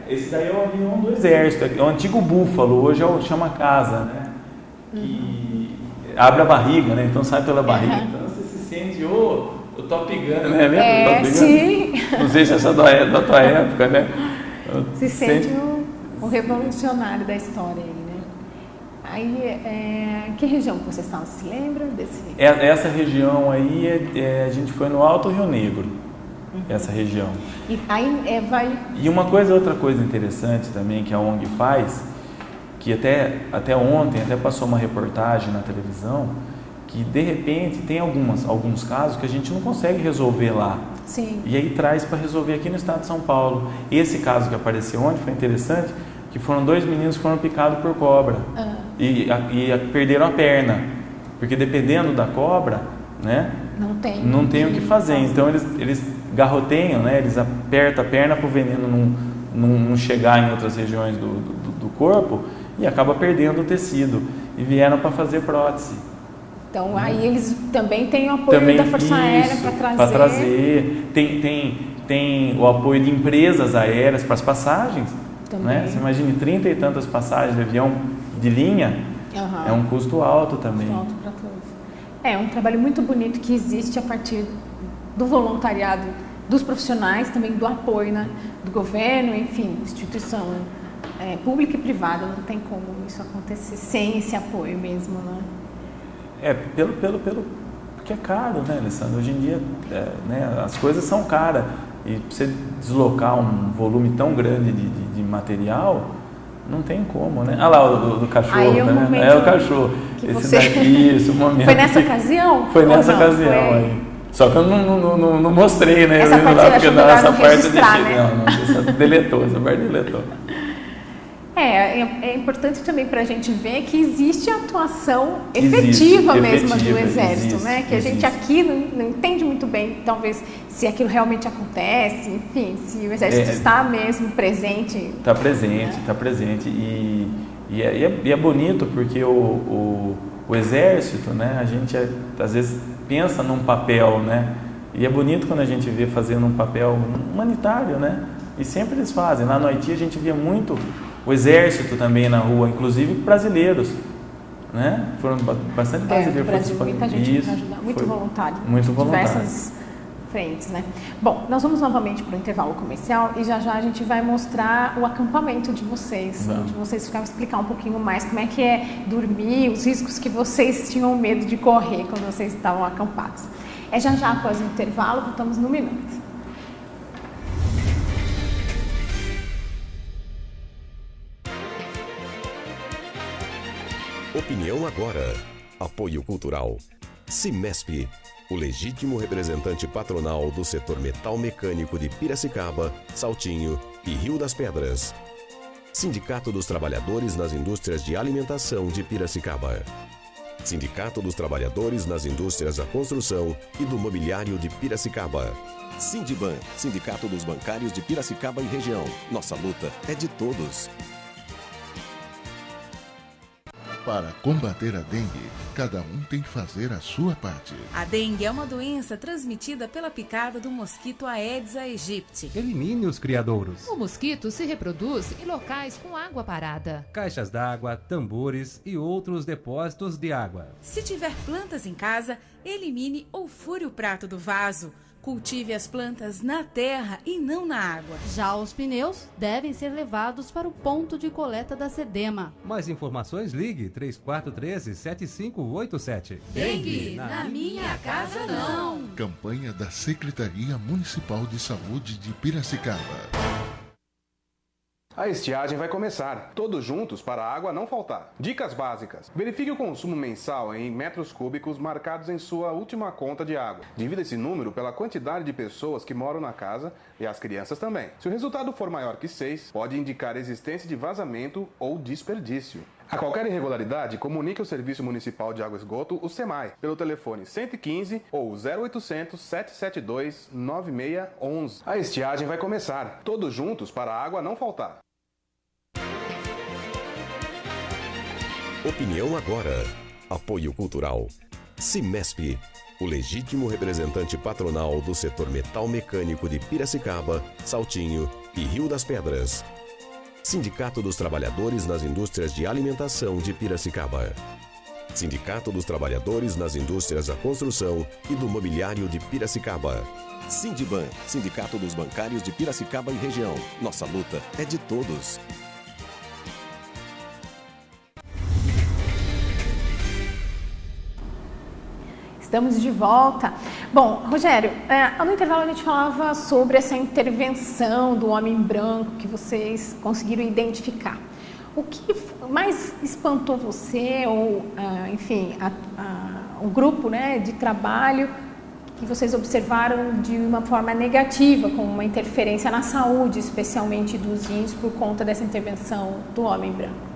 esse daí é o avião do exército, é o antigo Búfalo, hoje chama casa, né. E abre a barriga, né, então sai pela barriga, então você se sente o Top Gun, né? Lembra? Top Gun? Sim. Não sei se essa é da tua época, né? Se sente o revolucionário da história aí, né? Aí, que região que vocês estavam? Se lembram desse? Essa região aí, a gente foi no Alto Rio Negro, essa região. E aí E outra coisa interessante também que a ONG faz, que até ontem, passou uma reportagem na televisão, que de repente tem alguns casos que a gente não consegue resolver lá. Sim. E aí traz para resolver aqui no estado de São Paulo. Esse caso que apareceu ontem foi interessante, que foram 2 meninos que foram picados por cobra e perderam a perna, porque dependendo da cobra, né, não tem o que fazer. Então eles garroteiam, né? Eles apertam a perna para o veneno não chegar em outras regiões do corpo e acaba perdendo o tecido. E vieram para fazer prótese. Então, aí eles também têm o apoio da Força Aérea para trazer. Tem o apoio de empresas aéreas para as passagens. Né? Você imagine 30 e tantas passagens de avião de linha, é um custo alto também. Alto para todos. É um trabalho muito bonito que existe a partir do voluntariado dos profissionais, também do apoio, né, do governo, enfim, instituição pública e privada. Não tem como isso acontecer sem esse apoio mesmo, né? Porque é caro, né, Alessandra? Hoje em dia, né, as coisas são caras. E para você deslocar um volume tão grande de material, não tem como, né? Ah lá, o do cachorro, aí né? O cachorro. Esse daqui, esse momento. Foi nessa ocasião? Foi nessa ocasião aí. Só que eu não mostrei, né? Essa parte porque essa parte eu deixei. Né? Essa deletou, essa parte deletou. É importante também para a gente ver que existe a atuação efetiva mesmo do Exército, né? Que a gente aqui não entende muito bem, talvez, se aquilo realmente acontece, enfim, se o Exército está mesmo presente. Está presente. E é bonito porque o Exército, né? A gente às vezes pensa num papel, né? E é bonito quando a gente vê fazendo um papel humanitário, né? E sempre eles fazem. Lá no Haiti a gente via muito o Exército também na rua, inclusive brasileiros, né? Foram bastante brasileiros. No Brasil, muita gente para ajudar, muito voluntário. Muito voluntário. Diversas frentes, né? Bom, nós vamos novamente para o intervalo comercial e já a gente vai mostrar o acampamento de vocês, onde vocês ficaram explicar um pouquinho mais como é que é dormir, os riscos que vocês tinham medo de correr quando vocês estavam acampados. É já após o intervalo, voltamos no minuto. Opinião agora. Apoio cultural. Cimesp, o legítimo representante patronal do setor metal mecânico de Piracicaba, Saltinho e Rio das Pedras. Sindicato dos Trabalhadores nas Indústrias de Alimentação de Piracicaba. Sindicato dos Trabalhadores nas Indústrias da Construção e do Mobiliário de Piracicaba. Sindiban, Sindicato dos Bancários de Piracicaba e região. Nossa luta é de todos. Para combater a dengue, cada um tem que fazer a sua parte. A dengue é uma doença transmitida pela picada do mosquito Aedes aegypti. Elimine os criadouros. O mosquito se reproduz em locais com água parada. Caixas d'água, tambores e outros depósitos de água. Se tiver plantas em casa, elimine ou fure o prato do vaso. Cultive as plantas na terra e não na água. Já os pneus devem ser levados para o ponto de coleta da SEDEMA. Mais informações, ligue 3413-7587. Dengue, na minha casa não. Campanha da Secretaria Municipal de Saúde de Piracicaba. A estiagem vai começar, todos juntos para a água não faltar. Dicas básicas. Verifique o consumo mensal em metros cúbicos marcados em sua última conta de água. Divida esse número pela quantidade de pessoas que moram na casa e as crianças também. Se o resultado for maior que 6, pode indicar existência de vazamento ou desperdício. A qualquer irregularidade, comunique ao Serviço Municipal de Água e Esgoto, o SEMAI, pelo telefone 115 ou 0800 772 9611. A estiagem vai começar, todos juntos para a água não faltar. Opinião agora. Apoio cultural. Cimesp, o legítimo representante patronal do setor metal mecânico de Piracicaba, Saltinho e Rio das Pedras. Sindicato dos Trabalhadores nas Indústrias de Alimentação de Piracicaba. Sindicato dos Trabalhadores nas Indústrias da Construção e do Mobiliário de Piracicaba. Sindiban, Sindicato dos Bancários de Piracicaba e região. Nossa luta é de todos. Estamos de volta. Bom, Rogério, no intervalo a gente falava sobre essa intervenção do homem branco que vocês conseguiram identificar. O que mais espantou você, ou, enfim, um grupo, né, de trabalho que vocês observaram de uma forma negativa, como uma interferência na saúde, especialmente dos índios, por conta dessa intervenção do homem branco?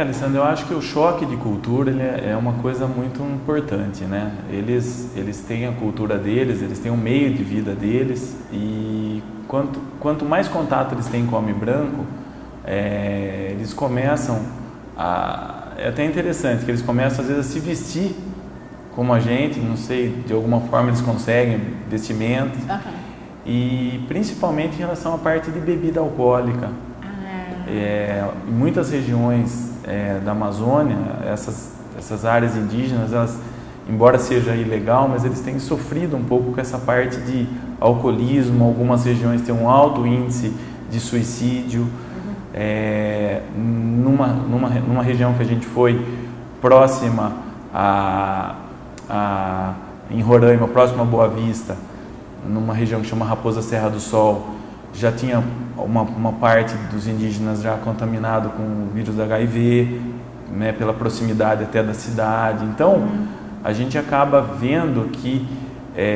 Alessandro, eu acho que o choque de cultura ele é uma coisa muito importante, né? Eles têm a cultura deles, eles têm o meio de vida deles e quanto mais contato eles têm com o homem branco, eles começam a... É até interessante que eles começam às vezes a se vestir como a gente, não sei, de alguma forma eles conseguem vestimentos, e principalmente em relação à parte de bebida alcoólica. Em muitas regiões da Amazônia, essas áreas indígenas, elas, embora seja ilegal, mas eles têm sofrido um pouco com essa parte de alcoolismo. Algumas regiões têm um alto índice de suicídio. Numa região que a gente foi próxima em Roraima, próxima a Boa Vista, numa região que chama Raposa Serra do Sol, já tinha uma parte dos indígenas já contaminado com o vírus da HIV, né, pela proximidade até da cidade. Então, a gente acaba vendo que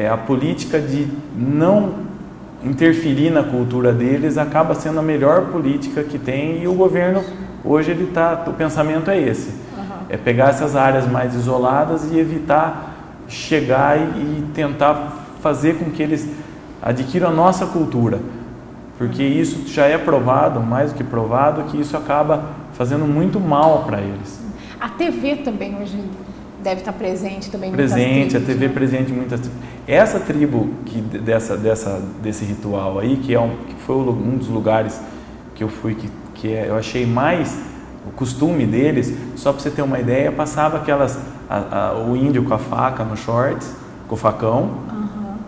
a política de não interferir na cultura deles acaba sendo a melhor política que tem, e o governo hoje o pensamento é esse, é pegar essas áreas mais isoladas e evitar chegar e tentar fazer com que eles adquiram a nossa cultura. Porque isso já é provado, mais do que provado, que isso acaba fazendo muito mal para eles. A TV também hoje deve estar presente também. Presente, a TV presente em muitas tribos. Essa tribo desse ritual aí, que foi um dos lugares que eu fui, eu achei mais o costume deles, só para você ter uma ideia, passava o índio com a faca no shorts, com o facão,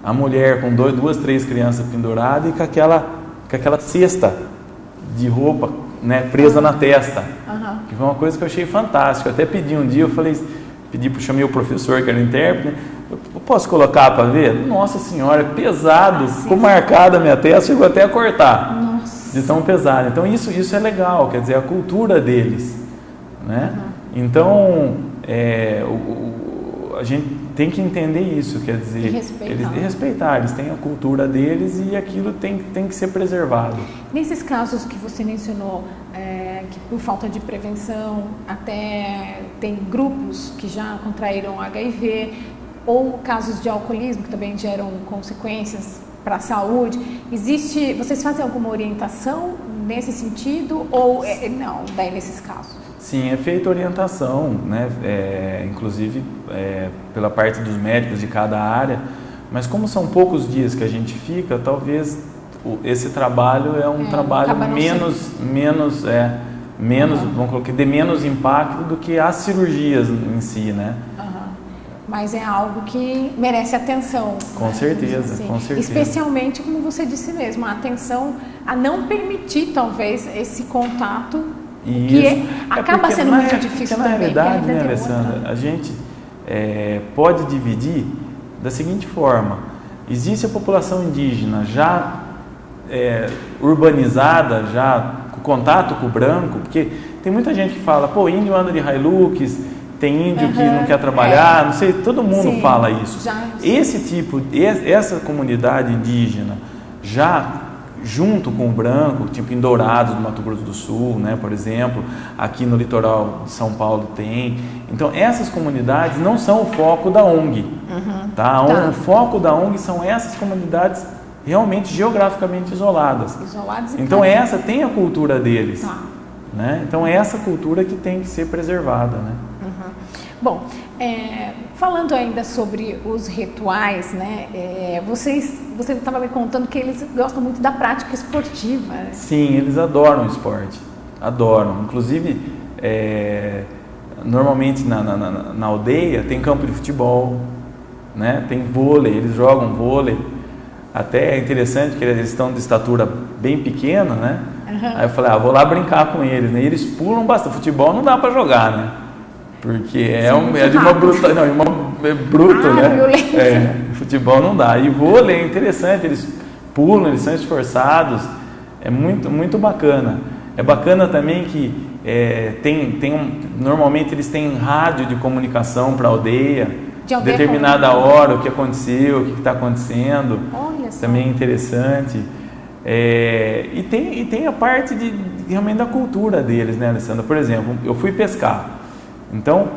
a mulher com duas, três crianças penduradas e com aquela cesta de roupa, né, presa na testa, que foi uma coisa que eu achei fantástica. Eu até pedi um dia, chamei o professor que era o intérprete, né, eu posso colocar para ver? Nossa senhora, pesado, ficou marcada a minha testa, chegou até a cortar. Nossa. De tão pesado. Então isso é legal, quer dizer, a cultura deles, né? Então a gente tem que entender isso, quer dizer, respeitar, eles têm a cultura deles e aquilo tem que ser preservado. Nesses casos que você mencionou, que por falta de prevenção, até tem grupos que já contraíram HIV, ou casos de alcoolismo que também geram consequências para a saúde, vocês fazem alguma orientação nesse sentido ou não, daí nesses casos? Sim, é feita orientação, né? Inclusive pela parte dos médicos de cada área, mas como são poucos dias que a gente fica, talvez esse trabalho é um trabalho menos, vamos colocar, de menos impacto do que as cirurgias em si, né? Mas é algo que merece atenção. Com certeza, assim. Com certeza. Especialmente, como você disse mesmo, a atenção a não permitir, talvez, esse contato, que acaba sendo muito difícil também. Na realidade, né, Alessandra, a gente pode dividir da seguinte forma: existe a população indígena já urbanizada, já com contato com o branco, porque tem muita gente que fala, pô, índio anda de Hilux, tem índio que não quer trabalhar, não sei, todo mundo fala isso. Essa comunidade indígena, já junto com o branco, tipo em Dourados, do Mato Grosso do Sul, né, por exemplo, aqui no litoral de São Paulo tem. Então, essas comunidades não são o foco da ONG. O foco da ONG são essas comunidades realmente geograficamente isoladas. Então, essa tem a cultura deles. Né? Então, é essa cultura que tem que ser preservada, né? Bom, falando ainda sobre os rituais, né? Você estava me contando que eles gostam muito da prática esportiva. Né? Sim, eles adoram o esporte, adoram. Inclusive, normalmente na aldeia tem campo de futebol, né? Tem vôlei, eles jogam vôlei. Até é interessante que eles estão de estatura bem pequena, né? Aí eu falei, vou lá brincar com eles, né? E eles pulam bastante. Futebol não dá para jogar, né? Porque é de uma bruta, é bruto, né? Futebol não dá. E vôlei é interessante, eles pulam, eles são esforçados, é muito, muito bacana. É bacana também que normalmente eles têm rádio de comunicação para a aldeia, determinada hora, o que aconteceu, o que está acontecendo. Também é interessante. E tem a parte realmente da cultura deles, né, Alessandra? Por exemplo, eu fui pescar. Então,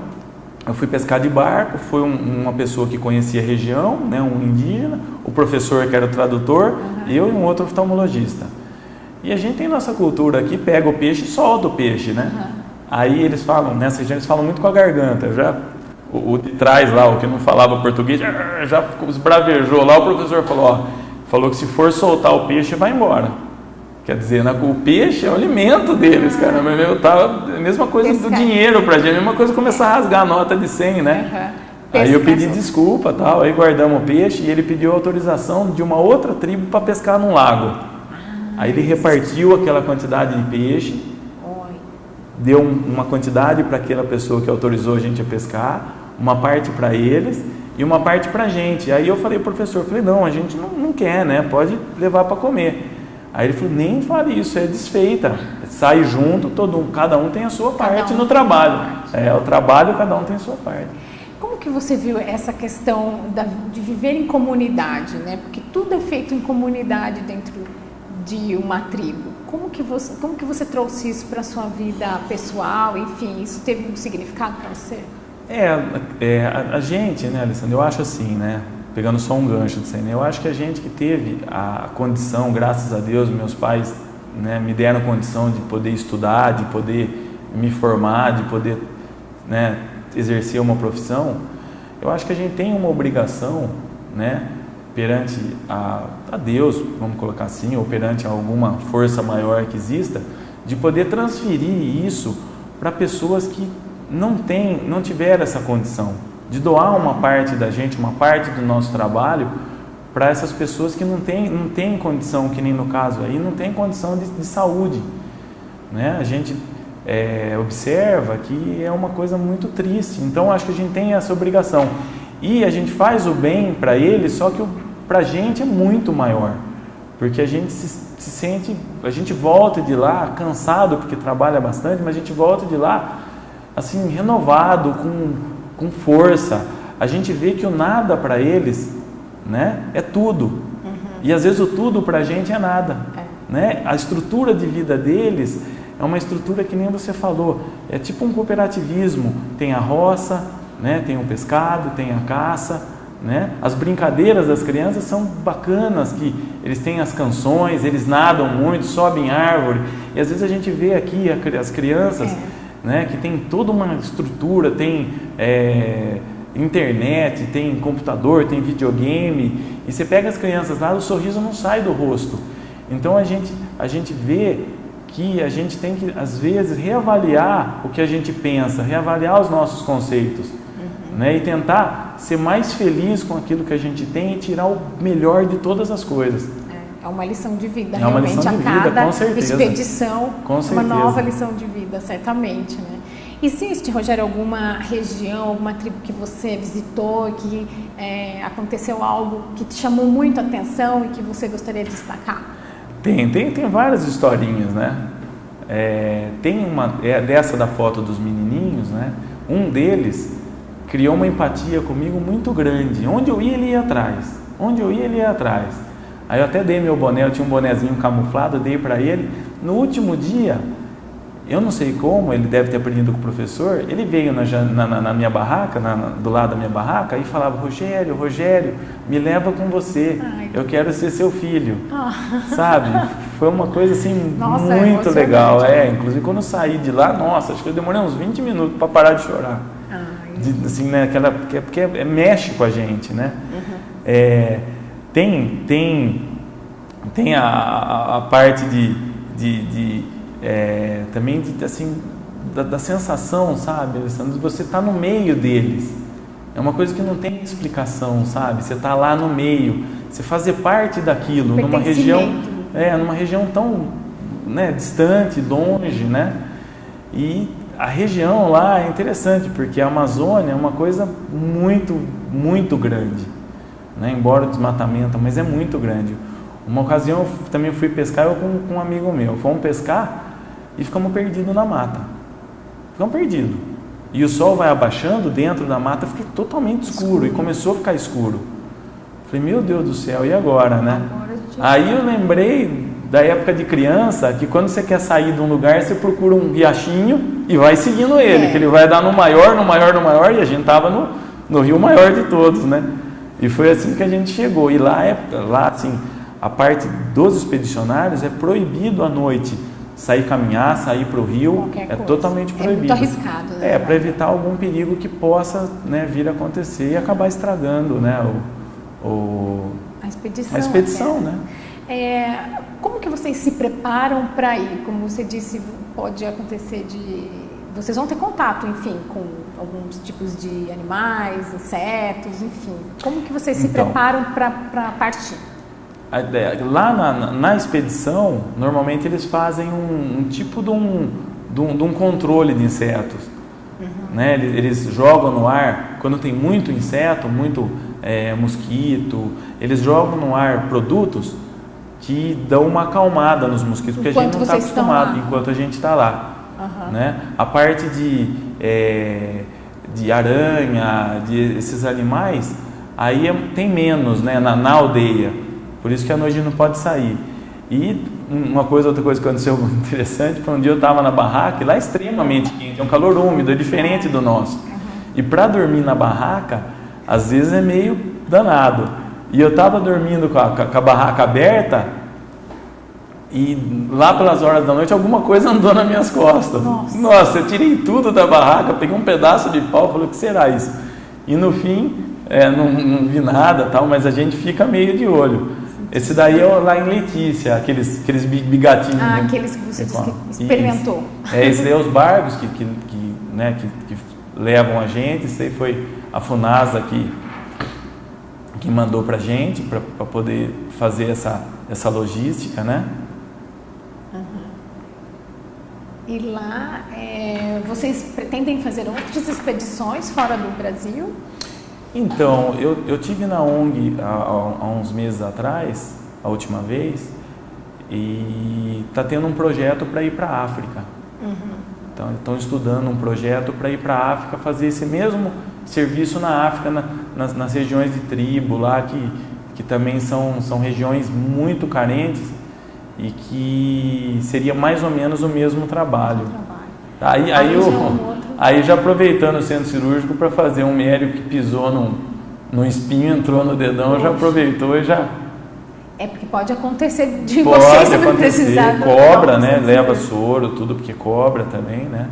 eu fui pescar de barco, foi uma pessoa que conhecia a região, né, um indígena, o professor que era o tradutor, eu e um outro oftalmologista. E a gente tem nossa cultura aqui, pega o peixe e solta o peixe, né? Aí eles falam, nessa região eles falam muito com a garganta. O de trás lá, o que não falava português, já esbravejou lá, o professor falou que se for soltar o peixe, vai embora. Quer dizer, o peixe é o alimento deles, cara. A mesma coisa do dinheiro pra gente, a mesma coisa começar a rasgar a nota de 100, né? Aí eu pedi desculpa, tal, aí guardamos o peixe e ele pediu autorização de uma outra tribo para pescar num lago. Aí ele repartiu aquela quantidade de peixe, deu uma quantidade para aquela pessoa que autorizou a gente a pescar, uma parte para eles e uma parte para a gente. Aí eu falei, professor, não, a gente não quer, né? Pode levar para comer. Aí ele falou, nem fale isso, é desfeita. Sai junto, cada um tem a sua parte no trabalho. O trabalho, cada um tem a sua parte. Como que você viu essa questão de viver em comunidade, né? Porque tudo é feito em comunidade dentro de uma tribo. Como que você trouxe isso para a sua vida pessoal? Enfim, isso teve um significado para você? A gente, né, Alessandra, eu acho assim, né? Pegando só um gancho disso aí, né? Eu acho que a gente que teve a condição, graças a Deus, meus pais, né, me deram condição de poder estudar, de poder me formar, de poder, né, exercer uma profissão. Eu acho que a gente tem uma obrigação, né, perante a Deus, vamos colocar assim, ou perante alguma força maior que exista, de poder transferir isso para pessoas que não tiveram essa condição, de doar uma parte da gente, uma parte do nosso trabalho para essas pessoas que não têm condição, que nem no caso aí, não tem condição de saúde, né? A gente observa que é uma coisa muito triste, então acho que a gente tem essa obrigação e a gente faz o bem para eles, só que para a gente é muito maior, porque a gente se sente, a gente volta de lá cansado porque trabalha bastante, mas a gente volta de lá assim renovado, com força. A gente vê que o nada para eles, né, é tudo. E às vezes o tudo para a gente é nada. Né? A estrutura de vida deles é uma estrutura que nem você falou, é tipo um cooperativismo. Tem a roça, né, tem o pescado, tem a caça, né? As brincadeiras das crianças são bacanas, que eles têm as canções, eles nadam muito, sobem árvore. E às vezes a gente vê aqui as crianças, né, que tem toda uma estrutura, tem internet, tem computador, tem videogame, e você pega as crianças lá, o sorriso não sai do rosto. Então a gente vê que a gente tem que, às vezes, reavaliar o que a gente pensa, reavaliar os nossos conceitos, né, e tentar ser mais feliz com aquilo que a gente tem e tirar o melhor de todas as coisas. É uma lição de vida, é uma realmente, lição de a cada vida, com certeza. expedição, Com uma certeza. nova lição de vida, certamente, né? Existe, Rogério, alguma região, alguma tribo que você visitou, que aconteceu algo que te chamou muito a atenção e que você gostaria de destacar? Tem várias historinhas, né? Tem uma dessa da foto dos menininhos, né? Um deles criou uma empatia comigo muito grande. Onde eu ia, ele ia atrás. Onde eu ia, ele ia atrás. Aí eu até dei meu boné, eu tinha um bonezinho camuflado, dei para ele. No último dia, eu não sei como, ele deve ter aprendido com o professor, ele veio na minha barraca, do lado da minha barraca, e falava, Rogério, me leva com você, eu quero ser seu filho. Sabe? Foi uma coisa assim, muito legal. Inclusive quando eu saí de lá, acho que eu demorei uns 20 minutos para parar de chorar. Assim, né, porque mexe com a gente, né? Tem a parte também assim, da sensação, sabe, Alessandro? Você está no meio deles. É uma coisa que não tem explicação, sabe? Você está lá no meio, você fazer parte daquilo, numa região tão, né, distante, longe, né? E a região lá é interessante, porque a Amazônia é uma coisa muito, muito grande, né? Embora o desmatamento, mas é muito grande. Uma ocasião eu também fui pescar, eu com um amigo meu, fomos pescar e ficamos perdidos na mata. Ficamos perdidos. E o sol vai abaixando dentro da mata, fica totalmente escuro, e começou a ficar escuro. Falei, meu Deus do céu, e agora, né? Aí eu lembrei da época de criança, que quando você quer sair de um lugar, você procura um riachinho e vai seguindo ele, que ele vai dar no maior, e a gente estava no rio maior de todos, né? E foi assim que a gente chegou. E lá assim, a parte dos expedicionários é proibido à noite sair caminhar, sair para o rio, totalmente proibido. É muito arriscado, né? Para evitar algum perigo que possa, né, vir a acontecer e acabar estragando, né, a expedição, né? Como que vocês se preparam para ir? Como você disse, pode acontecer vocês vão ter contato, enfim, com alguns tipos de animais, insetos, enfim. Como que vocês se preparam para partir? Lá na expedição, normalmente eles fazem um tipo de um controle de insetos. Né? Eles jogam no ar, quando tem muito inseto, muito mosquito, eles jogam no ar produtos que dão uma acalmada nos mosquitos, porque a gente não está acostumado enquanto a gente está lá. Né? A parte de aranha, de esses animais, aí tem menos, né, na aldeia, por isso que à noite não pode sair. E outra coisa que aconteceu interessante, foi um dia eu estava na barraca e lá é extremamente quente, é um calor úmido, é diferente do nosso. E para dormir na barraca, às vezes é meio danado. E eu estava dormindo com a barraca aberta e lá pelas horas da noite alguma coisa andou nas minhas costas. Nossa, eu tirei tudo da barraca, peguei um pedaço de pau e falei, o que será isso? E no fim, não vi nada, tal, mas a gente fica meio de olho. Esse daí é lá em Letícia, aqueles bigatinhos. Aqueles que você disse que experimentou. Esse daí é os barcos que levam a gente. Isso aí foi a FUNASA que mandou pra gente, para poder fazer essa logística, né? E lá, vocês pretendem fazer outras expedições fora do Brasil? Então, eu tive na ONG há uns meses atrás, a última vez, e está tendo um projeto para ir para a África. Então, estão estudando um projeto para ir para a África, fazer esse mesmo serviço na África, nas regiões de tribo lá, que também são regiões muito carentes e que seria mais ou menos o mesmo trabalho. Aí já aproveitando o centro cirúrgico para fazer um médico que pisou num espinho, entrou no dedão, já aproveitou e já... porque pode acontecer de vocês também precisar. Cobra, né? Leva soro, tudo, porque cobra também, né?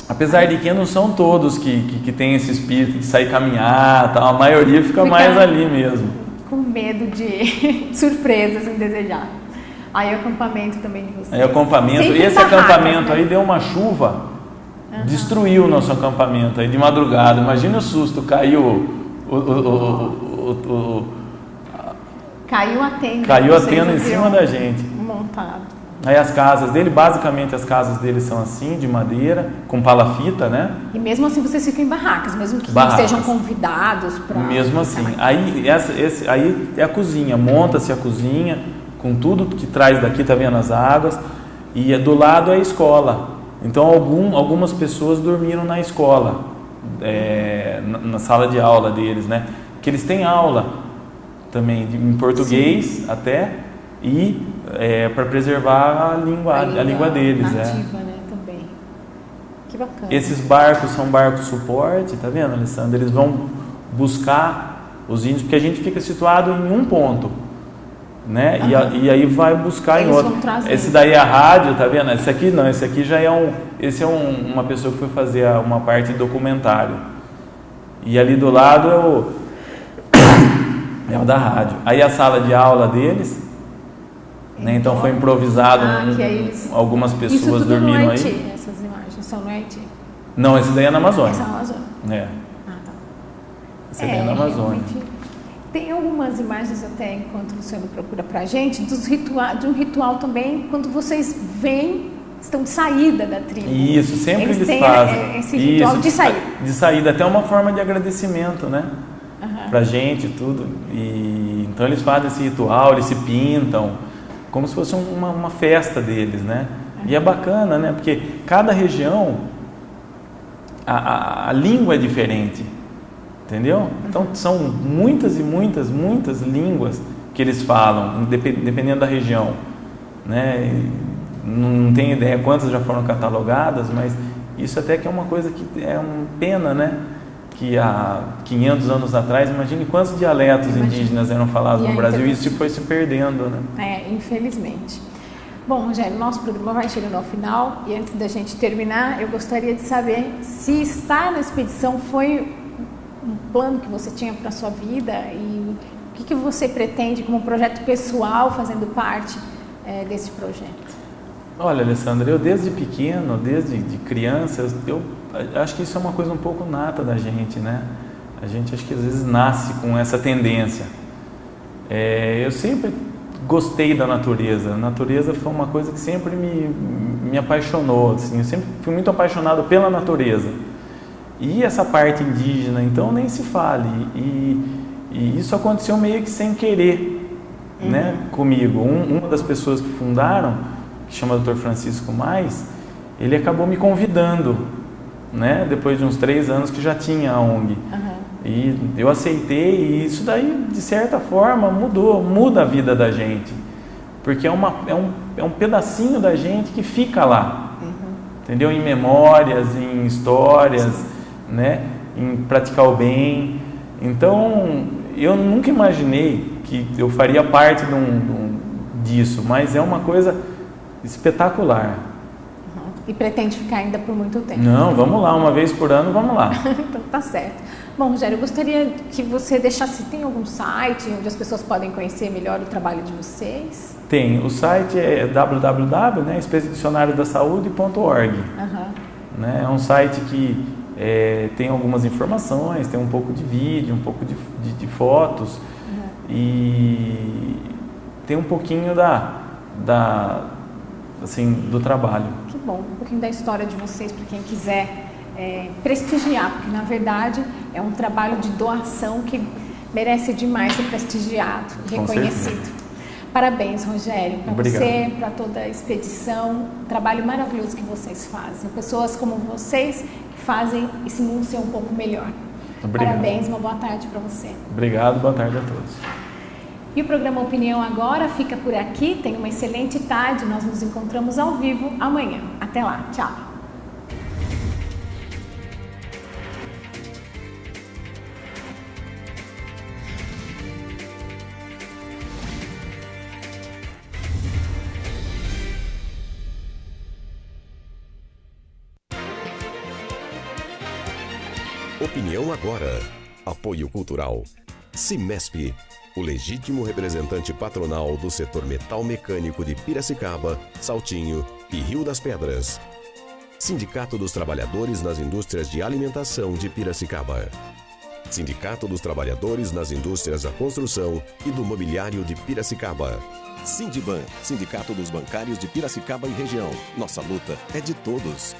Apesar de que não são todos que tem esse espírito de sair caminhar, tal, a maioria fica mais ali mesmo. Com medo de surpresas indesejadas. Aí o acampamento também de vocês. Esse acampamento aí deu uma chuva, destruiu o nosso acampamento aí de madrugada. Imagina o susto, caiu Caiu a tenda. Caiu a tenda em cima da gente. Montado. Aí as casas dele, basicamente as casas dele são assim, de madeira, com palafita, né? E mesmo assim vocês ficam em barracas, mesmo que não sejam convidados para... Mesmo assim. Aí é a cozinha, monta-se a cozinha, com tudo que traz daqui, tá vendo as águas, e do lado é a escola. Então algumas pessoas dormiram na escola, na sala de aula deles, né? Que eles têm aula também em português até, e para preservar a língua deles. Nativa, né, também. Que bacana. Esses barcos são barcos suporte, tá vendo, Alessandra? Eles vão buscar os índios, porque a gente fica situado em um ponto, né? E aí vai buscar em outro. Esse daí é a rádio, tá vendo? Esse aqui não, esse aqui já é uma pessoa que foi fazer uma parte de documentário. E ali do lado é o da rádio. Aí a sala de aula deles, né? Então foi improvisado, algumas pessoas dormiram no aí. Essas imagens são no Haiti? Não, esse daí é na Amazônia. Esse é na Amazônia. Esse daí é na Amazônia. Tem algumas imagens até, enquanto você não procura pra gente, de um ritual também, quando vocês estão de saída da tribo. Isso, sempre eles fazem. Esse ritual de saída. De saída, até uma forma de agradecimento, né? Pra gente, tudo. E então eles fazem esse ritual, eles se pintam, como se fosse uma festa deles, né? E é bacana, né? Porque cada região, a língua é diferente, entendeu? Então são muitas e muitas línguas que eles falam, dependendo da região, né? Não tenho ideia quantas já foram catalogadas, mas isso até que é uma coisa que é uma pena, né? Que há 500 anos atrás, imagine quantos dialetos indígenas eram falados no Brasil, e isso foi se perdendo, né? Infelizmente. Bom, Rogério, nosso programa vai chegando ao final, e antes da gente terminar, eu gostaria de saber se estar na expedição foi um plano que você tinha para a sua vida, e o que você pretende como projeto pessoal fazendo parte desse projeto? Olha, Alessandra, eu desde pequeno, desde de criança, eu acho que isso é uma coisa um pouco nata da gente, né? A gente acho que às vezes nasce com essa tendência. Eu sempre gostei da natureza. A natureza foi uma coisa que sempre me apaixonou, assim. Eu sempre fui muito apaixonado pela natureza. E essa parte indígena, então, nem se fale. E isso aconteceu meio que sem querer, né, comigo. Uma das pessoas que fundaram, que chama Dr. Francisco Mais, ele acabou me convidando, né, depois de uns 3 anos que já tinha a ONG. E eu aceitei, e isso daí, de certa forma, muda a vida da gente. Porque é um pedacinho da gente que fica lá, entendeu? Em memórias, em histórias, né, em praticar o bem. Então, eu nunca imaginei que eu faria parte disso, mas é uma coisa espetacular. E pretende ficar ainda por muito tempo? Não, vamos lá, uma vez por ano, vamos lá. Então tá certo. Bom, Rogério, eu gostaria que você deixasse, tem algum site onde as pessoas podem conhecer melhor o trabalho de vocês? Tem, o site é www.expedicionariodasaude.org. Né? É um site que tem algumas informações, tem um pouco de vídeo, um pouco de fotos, e tem um pouquinho assim, do trabalho. Que bom, um pouquinho da história de vocês para quem quiser prestigiar, porque na verdade é um trabalho de doação que merece demais ser prestigiado, reconhecido. Parabéns, Rogério, para você, para toda a expedição, trabalho maravilhoso que vocês fazem. Pessoas como vocês que fazem esse mundo ser um pouco melhor. Obrigado. Parabéns, uma boa tarde para você. Obrigado, boa tarde a todos. E o programa Opinião Agora fica por aqui. Tenha uma excelente tarde. Nós nos encontramos ao vivo amanhã. Até lá. Tchau. Opinião Agora. Apoio Cultural. Cimesp, o legítimo representante patronal do setor metal mecânico de Piracicaba, Saltinho e Rio das Pedras. Sindicato dos Trabalhadores nas Indústrias de Alimentação de Piracicaba. Sindicato dos Trabalhadores nas Indústrias da Construção e do Mobiliário de Piracicaba. Sindiban, Sindicato dos Bancários de Piracicaba e Região. Nossa luta é de todos.